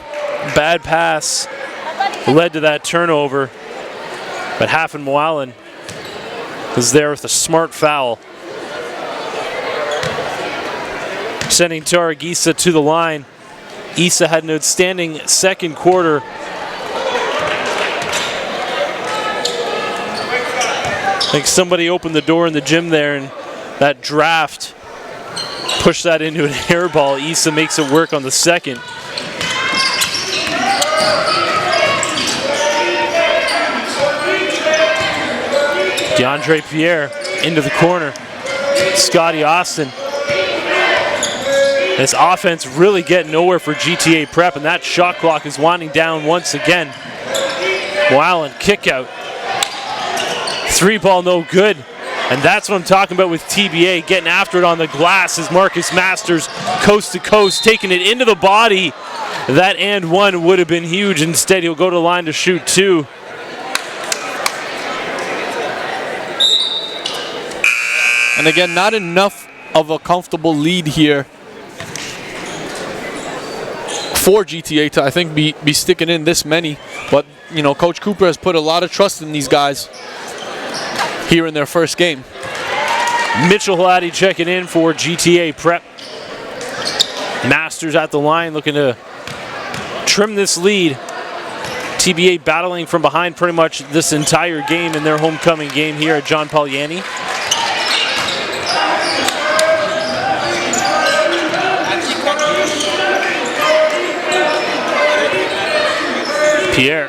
Bad pass led to that turnover, but Hafen Moalen is there with a smart foul, sending Tariq Issa to the line. Issa had an outstanding 2nd quarter. I think somebody opened the door in the gym there, and that draft pushed that into an air ball. Issa makes it work on the 2nd. DeAndre Pierre into the corner. Scotty Austin. This offense really getting nowhere for GTA Prep, and that shot clock is winding down once again. Moalen kick out. 3-ball no good. And that's what I'm talking about with TBA, getting after it on the glass as Marcus Masters, coast to coast, taking it into the body. That and one would have been huge. Instead, he'll go to the line to shoot 2. And again, not enough of a comfortable lead here for GTA to, I think, be sticking in this many. But, you know, Coach Cooper has put a lot of trust in these guys here in their first game. Mitchell Halati checking in for GTA Prep. Masters at the line looking to trim this lead. TBA battling from behind pretty much this entire game in their homecoming game here at John Paul Yanni. Pierre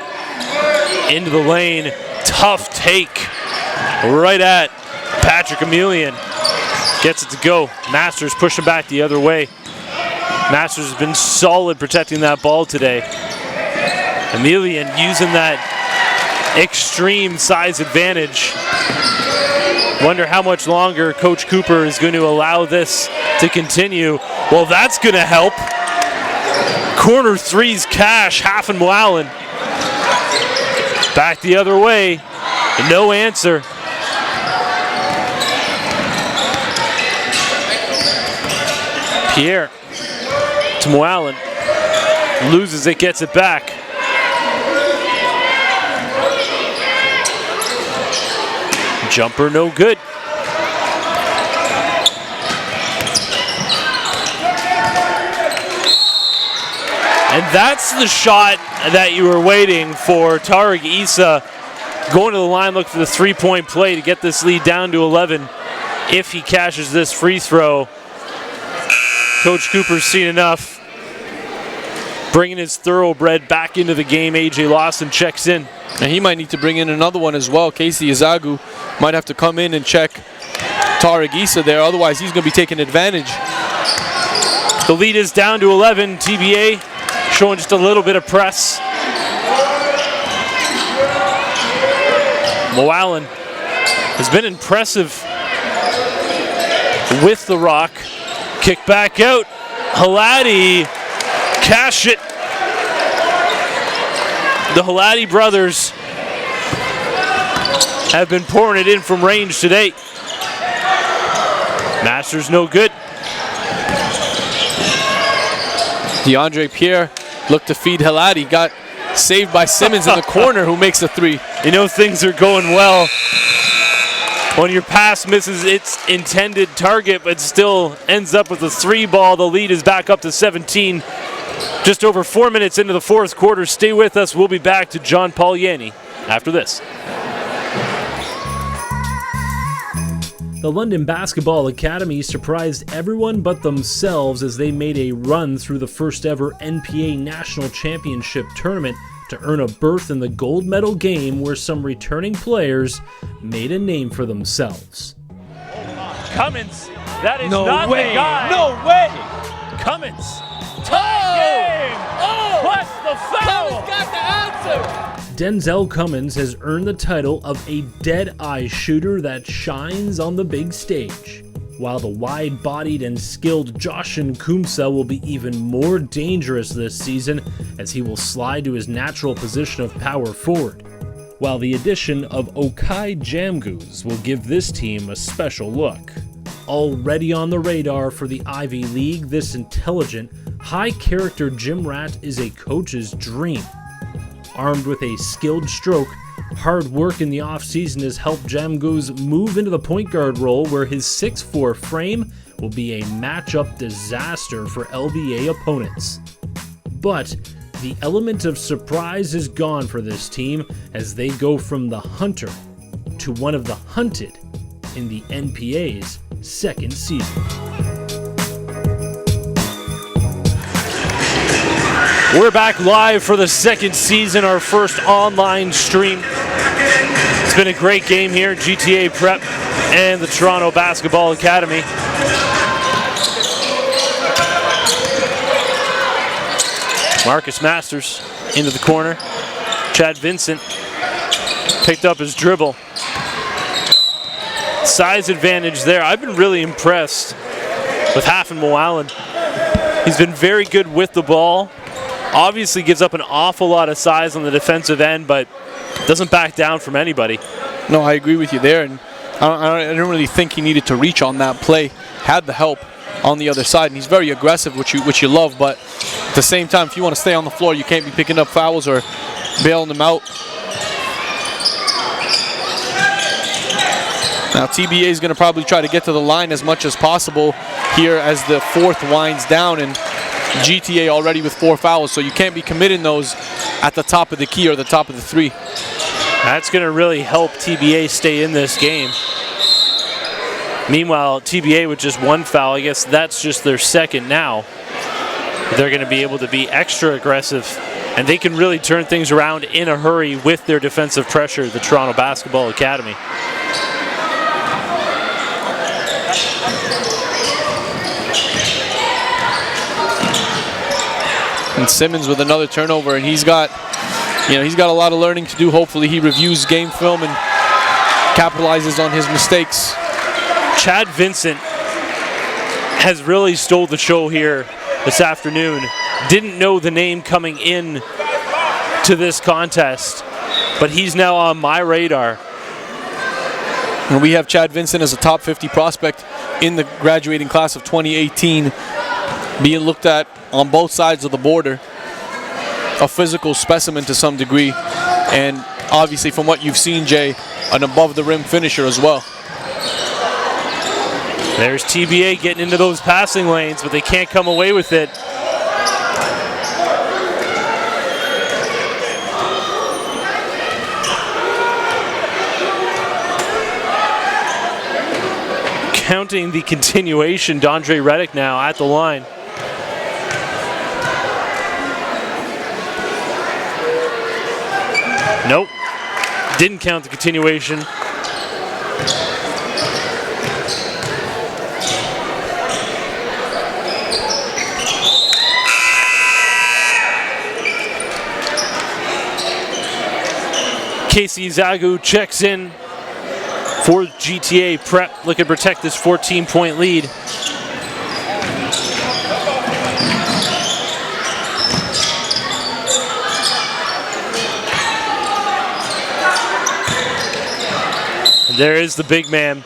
into the lane, tough take right at Patrick Emilian. Gets it to go. Masters pushing back the other way. Masters has been solid protecting that ball today. Emilian using that extreme size advantage. Wonder how much longer Coach Cooper is going to allow this to continue. Well, that's going to help. Corner threes cash, Hafen Moalen. Back the other way, no answer. Pierre to Moalen. Loses it, gets it back. Jumper no good. And that's the shot that you were waiting for. Tariq Issa going to the line, look for the three-point play to get this lead down to 11. If he cashes this free throw, Coach Cooper's seen enough. Bringing his thoroughbred back into the game, AJ Lawson checks in. And he might need to bring in another one as well. Casey Izagu might have to come in and check Tariq Issa there, otherwise he's going to be taking advantage. The lead is down to 11. TBA showing just a little bit of press. Moalen has been impressive with the rock. Kick back out. Halati, cash it. The Halati brothers have been pouring it in from range today. Masters no good. DeAndre Pierre looked to feed Halati, got saved by Simmons in the corner, who makes a three. You know things are going well when your pass misses its intended target but still ends up with a three ball. The lead is back up to 17. Just over 4 minutes into the fourth quarter. Stay with us. We'll be back to John Paul Yanni after this. The London Basketball Academy surprised everyone but themselves as they made a run through the first ever NPA National Championship tournament to earn a berth in the gold medal game where some returning players made a name for themselves. Cummins, that is No not way. the guy. No way. Cummins, tie game. Plus the foul. Cummins got the answer. Denzel Cummins has earned the title of a dead-eye shooter that shines on the big stage, while the wide-bodied and skilled Joshin Kumsa will be even more dangerous this season as he will slide to his natural position of power forward, while the addition of Okai Jamgoose will give this team a special look. Already on the radar for the Ivy League, this intelligent, high-character gym rat is a coach's dream. Armed with a skilled stroke, hard work in the offseason has helped Jamgoose move into the point guard role where his 6'4" frame will be a matchup disaster for LBA opponents. But the element of surprise is gone for this team as they go from the hunter to one of the hunted in the NPA's second season. We're back live for the second season, our first online stream. It's been a great game here, GTA Prep and the Toronto Basketball Academy. Marcus Masters into the corner. Chad Vincent picked up his dribble. Size advantage there. I've been really impressed with Hafen Moalen. He's been very good with the ball. Obviously gives up an awful lot of size on the defensive end, but doesn't back down from anybody. No, I agree with you there. And I don't really think he needed to reach on that play. Had the help on the other side, and he's very aggressive, which you love. But at the same time, if you want to stay on the floor, you can't be picking up fouls or bailing them out. Now TBA is going to probably try to get to the line as much as possible here as the fourth winds down, and GTA already with 4 fouls, so you can't be committing those at the top of the key or the top of the 3. That's going to really help TBA stay in this game. Meanwhile, TBA with just 1 foul, I guess that's just their second now. They're going to be able to be extra aggressive, and they can really turn things around in a hurry with their defensive pressure, the Toronto Basketball Academy. And Simmons with another turnover, and he's got a lot of learning to do. Hopefully he reviews game film and capitalizes on his mistakes. Chad Vincent has really stole the show here this afternoon. Didn't know the name coming in to this contest, but he's now on my radar. And we have Chad Vincent as a top 50 prospect in the graduating class of 2018, being looked at on both sides of the border. A physical specimen to some degree, and obviously from what you've seen, Jay, an above the rim finisher as well. There's TBA getting into those passing lanes, but they can't come away with it. Counting the continuation, Dondre Reddick now at the line. Nope, didn't count the continuation. Casey Zagu checks in for GTA Prep, looking to protect this 14-point lead. There is the big man.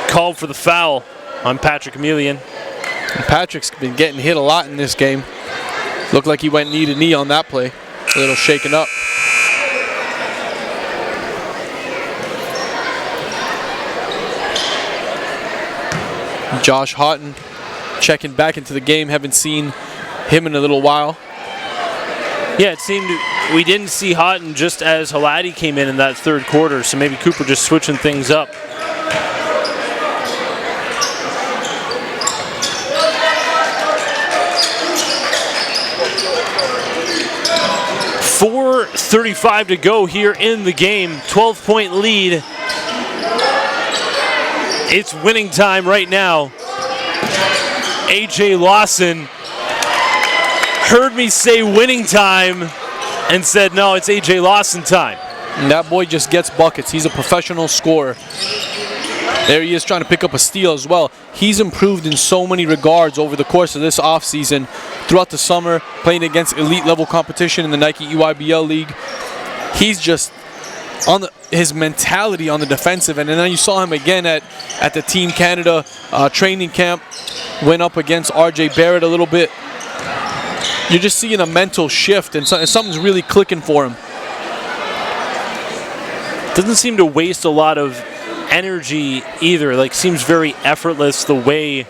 Called for the foul on Patrick Emilian. And Patrick's been getting hit a lot in this game. Looked like he went knee to knee on that play. A little shaken up. Josh Houghton checking back into the game. Haven't seen him in a little while. Yeah, it seemed we didn't see Houghton just as Halati came in that third quarter, so maybe Cooper just switching things up. .435 to go here in the game. 12-point lead. It's winning time right now. AJ Lawson heard me say winning time and said, no, it's AJ Lawson time. And that boy just gets buckets. He's a professional scorer. There he is trying to pick up a steal as well. He's improved in so many regards over the course of this offseason. Throughout the summer, playing against elite level competition in the Nike EYBL League. He's just on his mentality on the defensive end. And then you saw him again at the Team Canada training camp. Went up against RJ Barrett a little bit. You're just seeing a mental shift, and something's really clicking for him. Doesn't seem to waste a lot of energy either. Like, seems very effortless the way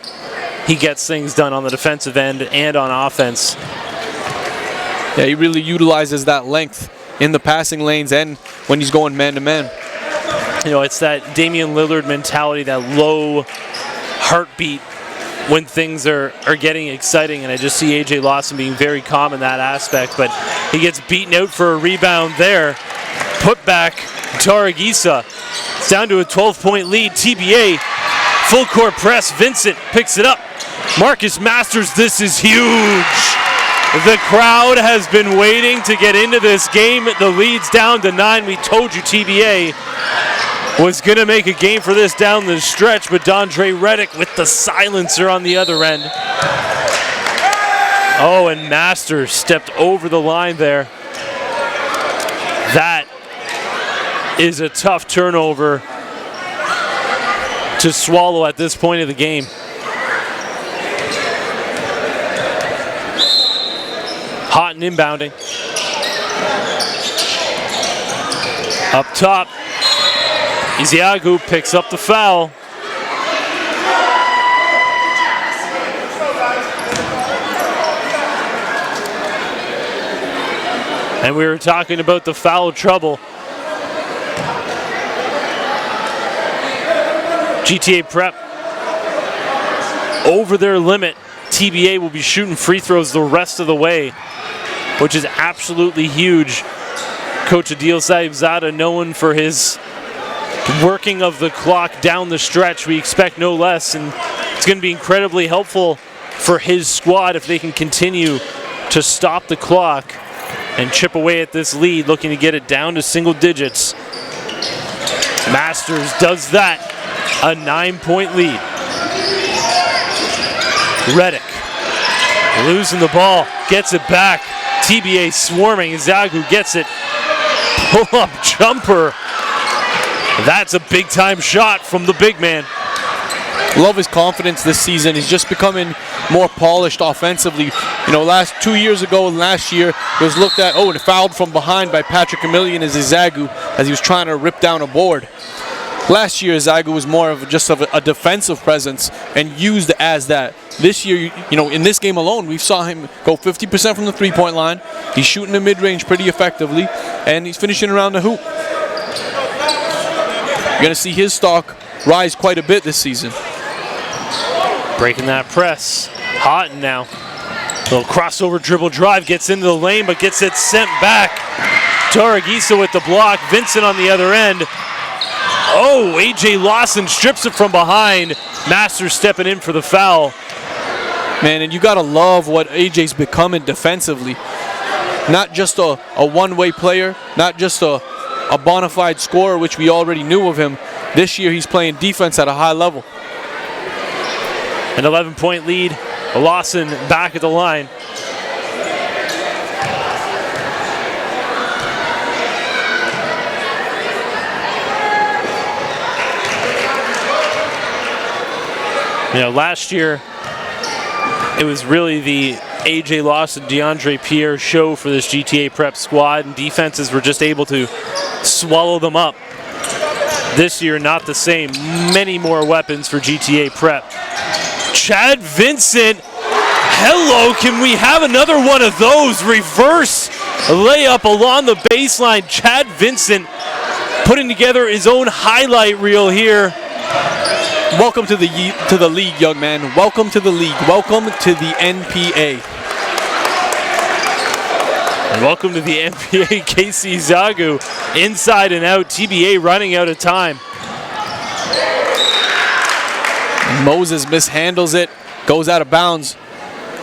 he gets things done on the defensive end and on offense. Yeah, he really utilizes that length in the passing lanes and when he's going man-to-man. You know, it's that Damian Lillard mentality, that low heartbeat when things are getting exciting, and I just see AJ Lawson being very calm in that aspect, but he gets beaten out for a rebound there. Put back, Taragisa. It's down to a 12-point lead. TBA, full court press. Vincent picks it up. Marcus Masters, this is huge. The crowd has been waiting to get into this game. The lead's down to 9. We told you TBA was going to make a game for this down the stretch, but Dondre Reddick with the silencer on the other end. Oh, and Masters stepped over the line there. That is a tough turnover to swallow at this point of the game. Hot and inbounding. Up top, Ezeagu picks up the foul. And we were talking about the foul trouble. GTA Prep over their limit. TBA will be shooting free throws the rest of the way, which is absolutely huge. Coach Adil Saibzada, known for his working of the clock down the stretch. We expect no less, and it's going to be incredibly helpful for his squad if they can continue to stop the clock and chip away at this lead, looking to get it down to single digits. Masters does that. A 9-point lead. Reddick losing the ball, gets it back. TBA swarming. Ezeagu gets it. Pull-up jumper. That's a big-time shot from the big man. Love his confidence this season. He's just becoming more polished offensively. You know, last 2 years ago and last year, it was looked at, and fouled from behind by Patrick Emilian as Ezeagu as he was trying to rip down a board. Last year, Ezeagu was more of just a defensive presence and used as that. This year, you know, in this game alone, we saw him go 50% from the three-point line. He's shooting the mid-range pretty effectively, and he's finishing around the hoop. You're going to see his stock rise quite a bit this season. Breaking that press. Houghton now. Little crossover dribble drive, gets into the lane, but gets it sent back. Toragisa with the block. Vincent on the other end. Oh, AJ Lawson strips it from behind. Masters stepping in for the foul. Man, and you got to love what AJ's becoming defensively. Not just a one-way player, not just a bona fide scorer, which we already knew of him. This year he's playing defense at a high level. An 11-point lead. Lawson back at the line. You know, last year it was really the AJ Lawson, DeAndre Pierre show for this GTA Prep squad, and defenses were just able to swallow them up. This year, not the same. Many more weapons for GTA Prep. Chad Vincent, hello, can we have another one of those? Reverse layup along the baseline. Chad Vincent putting together his own highlight reel here. Welcome to the league, young man. Welcome to the league. Welcome to the NPA. And welcome to the NPA. Casey Ezeagu inside and out. TBA running out of time. Moses mishandles it, goes out of bounds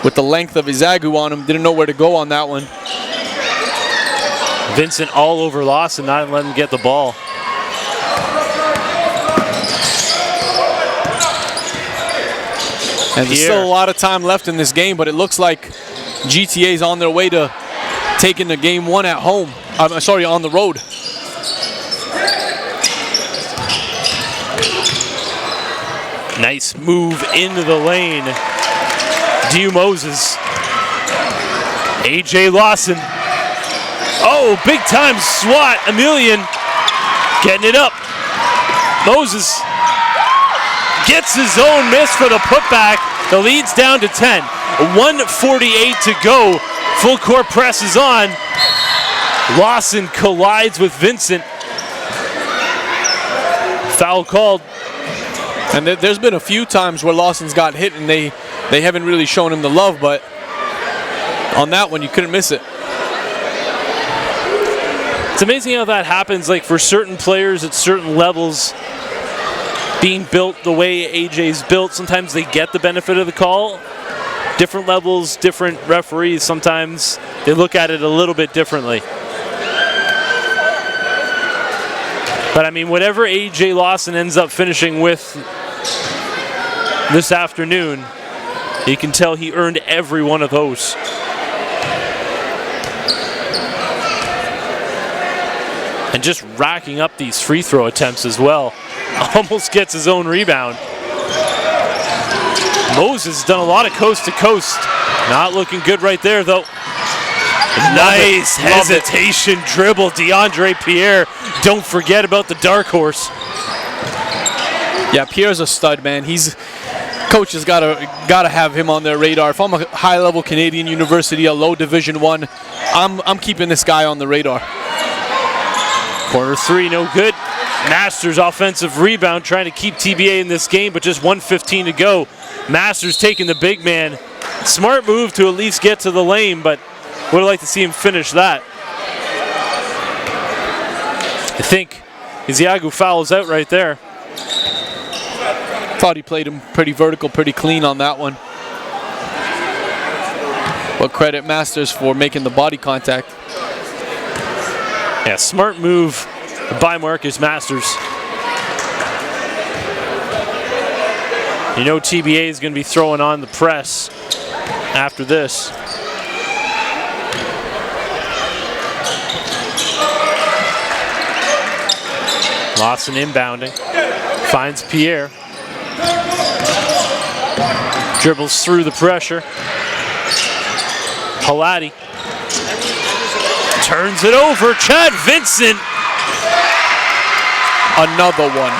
with the length of Ezeagu on him. Didn't know where to go on that one. Vincent all over Lawson, not letting him get the ball. And there's still a lot of time left in this game, but it looks like GTA's on their way to taking the game one at home. I'm sorry, on the road. Nice move into the lane. Diu Moses. AJ Lawson. Oh, big time swat. Emilian getting it up. Moses gets his own miss for the putback. The lead's down to 10. 1:48 to go. Full court press is on. Lawson collides with Vincent. Foul called. And there's been a few times where Lawson's got hit and they haven't really shown him the love, but on that one you couldn't miss it. It's amazing how that happens, like for certain players at certain levels, being built the way AJ's built, sometimes they get the benefit of the call. Different levels, different referees, sometimes they look at it a little bit differently. But I mean, whatever AJ Lawson ends up finishing with this afternoon, you can tell he earned every one of those. And just racking up these free throw attempts as well. Almost gets his own rebound. Moses done a lot of coast to coast. Not looking good right there though. Nice hesitation dribble, DeAndre Pierre. Don't forget about the dark horse. Yeah, Pierre's a stud, man. Coach has gotta have him on their radar. If I'm a high-level Canadian university, a low Division I, I'm keeping this guy on the radar. Corner three, no good. Masters offensive rebound, trying to keep TBA in this game, but just 1:15 to go. Masters taking the big man. Smart move to at least get to the lane, but would have liked to see him finish that. I think Iziagu fouls out right there. Thought he played him pretty vertical, pretty clean on that one. But credit Masters for making the body contact. Yeah, smart move by Marcus Masters. You know TBA is going to be throwing on the press after this. Lawson inbounding. Finds Pierre. Dribbles through the pressure. Halati turns it over. Chad Vincent. Another one.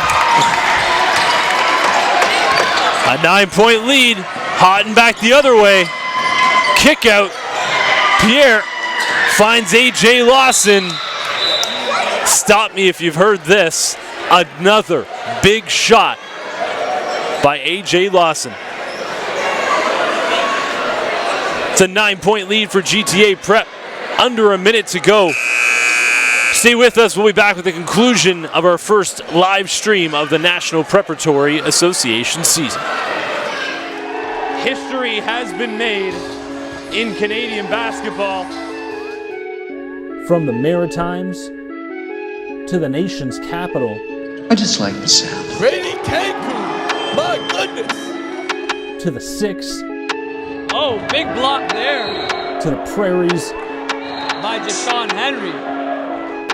A 9-point lead. Hotting back the other way. Kick out. Pierre finds AJ Lawson. Stop me if you've heard this. Another big shot by AJ Lawson. It's a 9-point lead for GTA Prep. Under a minute to go. Stay with us. We'll be back with the conclusion of our first live stream of the National Preparatory Association season. History has been made in Canadian basketball. From the Maritimes to the nation's capital. I just like the sound. Brady Cancun, my goodness. To the 6. Oh, big block there To the prairies. by Deshaun Henry.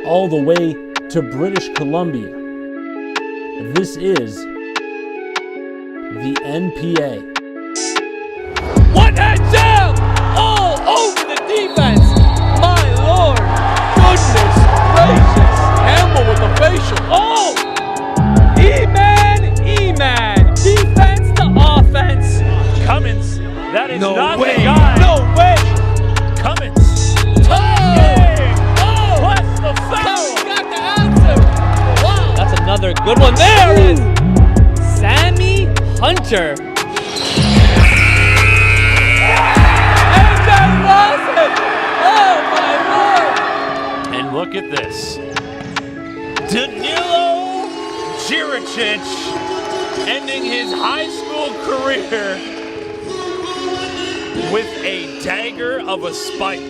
All the way to British Columbia. This is the NPA. One hand jam! All over the defense! My lord! Goodness gracious! Campbell with the facial. Oh! E-man! Defense to offense. Cummins, that is No not way. the guy. No way! Cummins. Plus the foul! Got the answer! Wow! That's another good one. There is Sammy Hunter. And then Lawson! Oh my lord! And look at this. Danilo Jiricic ending his high school career with a dagger of a spike.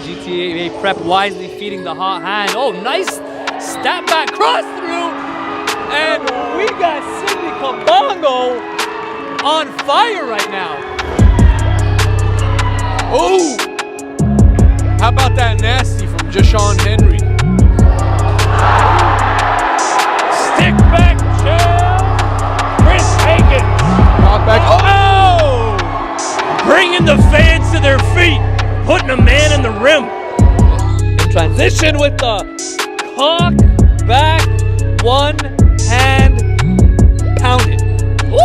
GTA Prep wisely feeding the hot hand. Oh, nice step back cross through. And we got Sidney Kabongo on fire right now. Oh! How about that nasty from Deshaun Henry? Stick back, Chris Hagan. Knock back. Oh! Bringing the fans to their feet. Putting a man in the rim. In transition with the cock back, one hand pounded. Woo!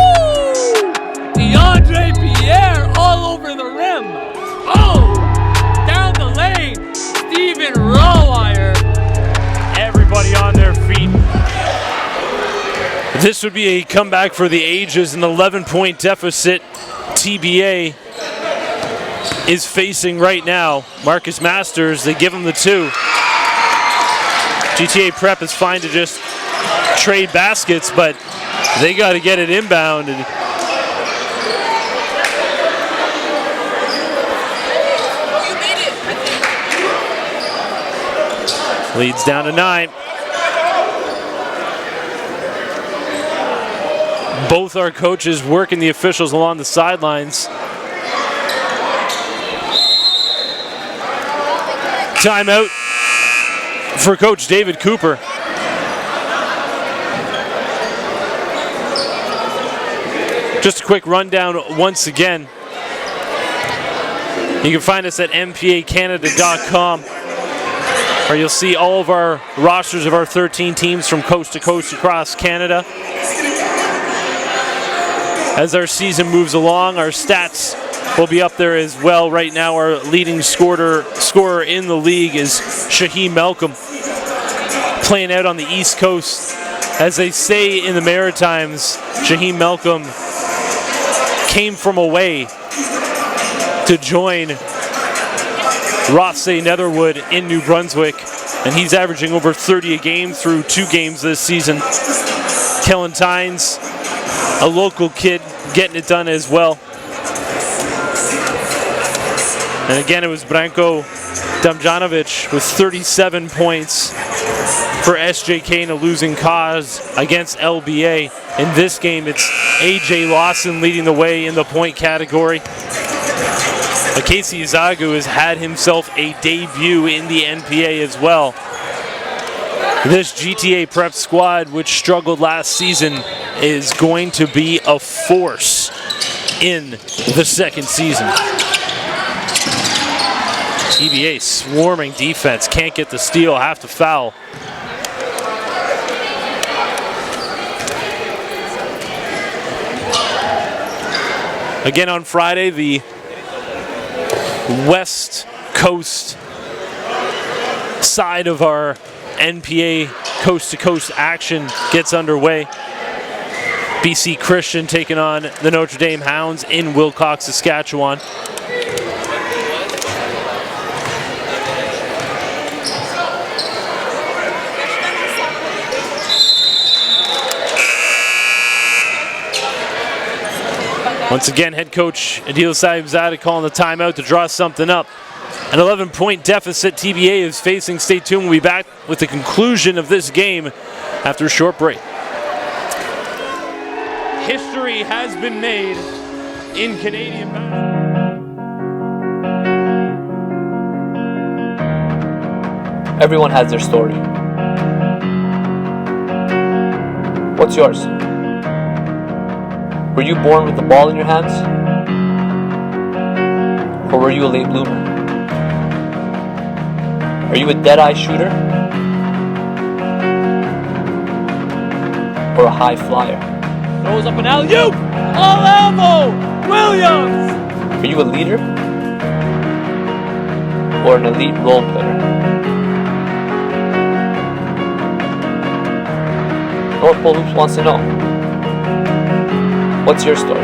DeAndre Pierre all over the rim. Oh! Down the lane. Steven Rawwire. Everybody on their feet. This would be a comeback for the ages. An 11-point deficit. TBA is facing right now. Marcus Masters, they give him the 2. GTA Prep is fine to just trade baskets, but they got to get it inbound. And leads down to 9. Both our coaches working the officials along the sidelines. Timeout. for Coach David Cooper. Just a quick rundown once again. You can find us at NPAcanada.com, where you'll see all of our rosters of our 13 teams from coast to coast across Canada. As our season moves along, our stats will be up there as well. Right now, our leading scorer in the league is Shaheem Malcolm, playing out on the East Coast. As they say in the Maritimes, Shaheem Malcolm came from away to join Rothsay Netherwood in New Brunswick, and he's averaging over 30 a game through 2 games this season. Kellen Tynes, a local kid, getting it done as well. And again, it was Branko Damjanovic with 37 points for SJK in a losing cause against LBA. In this game, it's AJ Lawson leading the way in the point category. Casey Izagu has had himself a debut in the NPA as well. This GTA prep squad, which struggled last season, is going to be a force in the second season. TBA swarming defense, can't get the steal, have to foul. Again on Friday, the West Coast side of our NPA coast-to-coast action gets underway. BC Christian taking on the Notre Dame Hounds in Wilcox, Saskatchewan. Once again, head coach Adil Saibzadeh calling the timeout to draw something up. An 11-point deficit TBA is facing. Stay tuned. We'll be back with the conclusion of this game after a short break. History has been made in Canadian basketball. Everyone has their story. What's yours? Were you born with the ball in your hands? Or were you a late bloomer? Are you a dead-eye shooter? Or a high flyer? Throws up an alley-oop! All elbow! Williams! Are you a leader? Or an elite role player? North Pole Hoops wants to know. What's your story?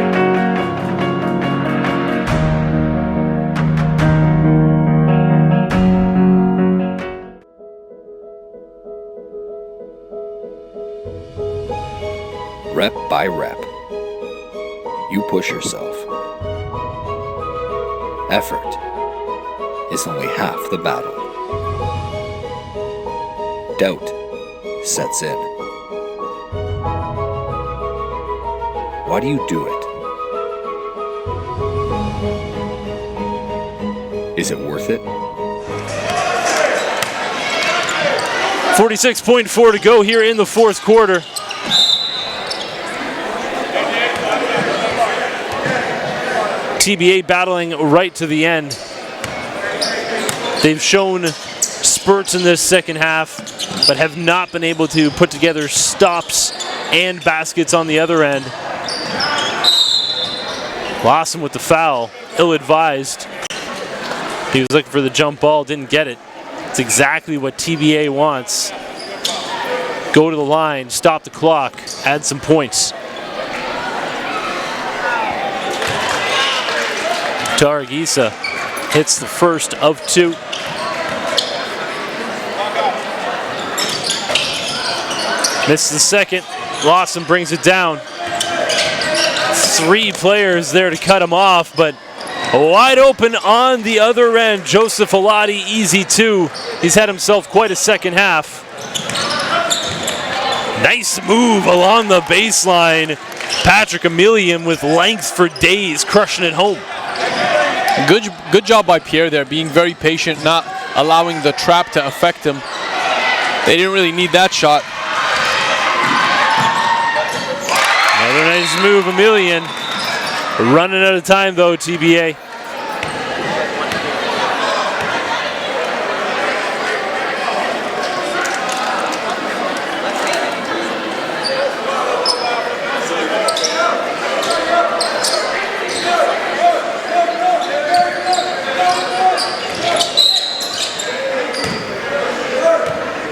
Rep by rep. You push yourself. Effort is only half the battle. Doubt sets in. Why do you do it? Is it worth it? 46.4 to go here in the fourth quarter. TBA battling right to the end. They've shown spurts in this second half, but have not been able to put together stops and baskets on the other end. Lawson with the foul, ill-advised. He was looking for the jump ball, didn't get it. It's exactly what TBA wants. Go to the line, stop the clock, add some points. Taragisa hits the first of 2. Misses the second. Lawson brings it down. 3 players there to cut him off, but wide open on the other end. Joseph Alati, easy 2. He's had himself quite a second half. Nice move along the baseline. Patrick Emilian with length for days, crushing it home. Good job by Pierre there, being very patient, not allowing the trap to affect him. They didn't really need that shot. Another nice move, Emilian. Running out of time though, TBA.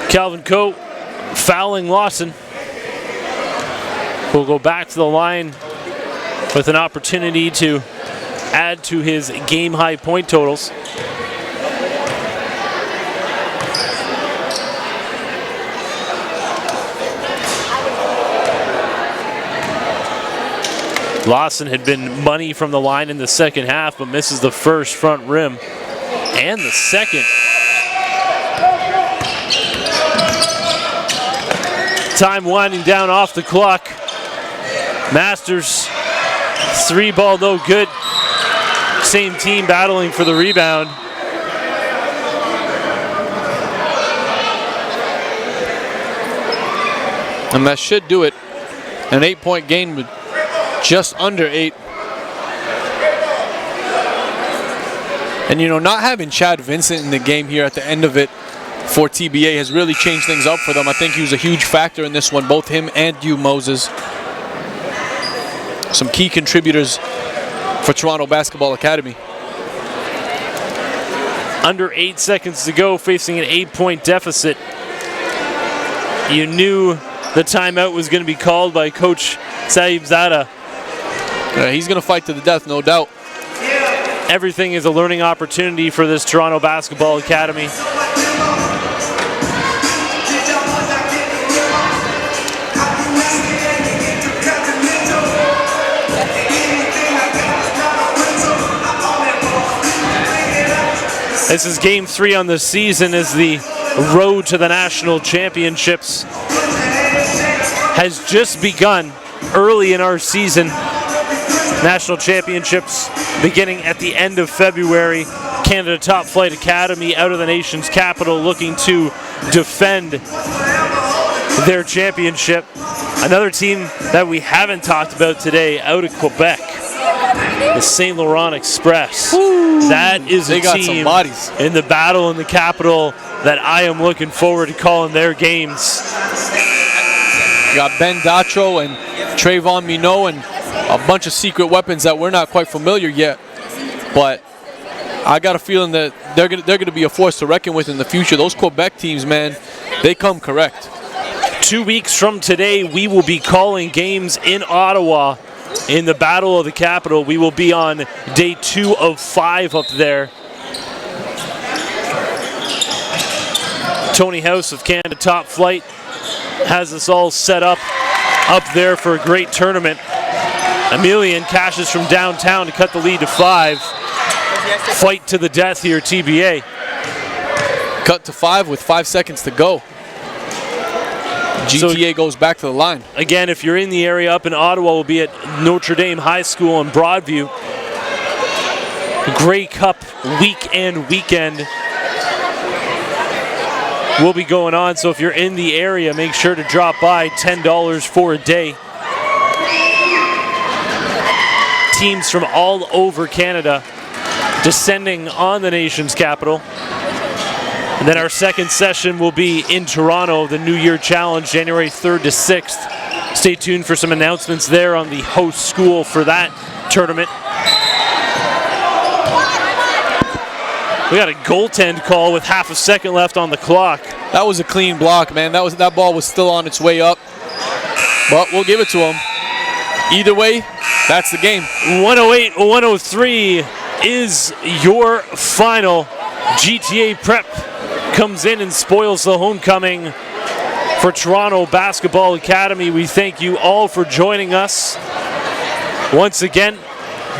Calvin Coe fouling Lawson. Will go back to the line with an opportunity to add to his game-high point totals. Lawson had been money from the line in the second half, but misses the first front rim and the second. Time winding down off the clock. Masters, 3 ball, no good. Same team battling for the rebound. And that should do it. An 8-point gain with just under 8. And you know, not having Chad Vincent in the game here at the end of it for TBA has really changed things up for them. I think he was a huge factor in this one, both him and Hugh Moses. Some key contributors for Toronto Basketball Academy. Under 8 seconds to go, facing an 8-point deficit. You knew the timeout was going to be called by Coach Saibzada. Yeah, he's going to fight to the death, no doubt. Everything is a learning opportunity for this Toronto Basketball Academy. This is game 3 on the season as the road to the national championships has just begun early in our season. National championships beginning at the end of February. Canada Top Flight Academy out of the nation's capital looking to defend their championship. Another team that we haven't talked about today out of Quebec, the St. Laurent Express. That is a team in the battle in the capital that I am looking forward to calling their games. You got Ben Datro and Trayvon Minot and a bunch of secret weapons that we're not quite familiar yet. But I got a feeling that they're gonna be a force to reckon with in the future. Those Quebec teams, man, they come correct. 2 weeks from today, we will be calling games in Ottawa in the Battle of the Capital. We will be on day 2 of 5 up there. Tony House of Canada Top Flight has us all set up there for a great tournament. Emilian cashes from downtown to cut the lead to 5. Fight to the death here, TBA. Cut to 5 with 5 seconds to go. GTA goes back to the line. Again, if you're in the area up in Ottawa, we'll be at Notre Dame High School in Broadview. Grey Cup weekend will be going on, so if you're in the area, make sure to drop by. $10 for a day. Teams from all over Canada descending on the nation's capital. And then our second session will be in Toronto, the New Year Challenge, January 3rd to 6th. Stay tuned for some announcements there on the host school for that tournament. We got a goaltend call with half a second left on the clock. That was a clean block, man. That ball was still on its way up, but we'll give it to him. Either way, that's the game. 108-103 is your final. GTA Prep comes in and spoils the homecoming for Toronto Basketball Academy. We thank you all for joining us. Once again,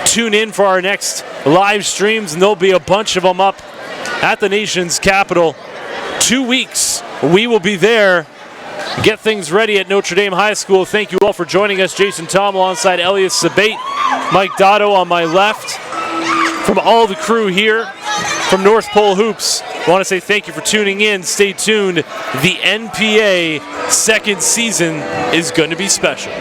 tune in for our next live streams, and there'll be a bunch of them up at the nation's capital. 2 weeks, we will be there. Get things ready at Notre Dame High School. Thank you all for joining us. Jason Tom alongside Elias Sabate, Mike Dotto on my left. From all the crew here from North Pole Hoops, I want to say thank you for tuning in. Stay tuned. The NPA second season is going to be special.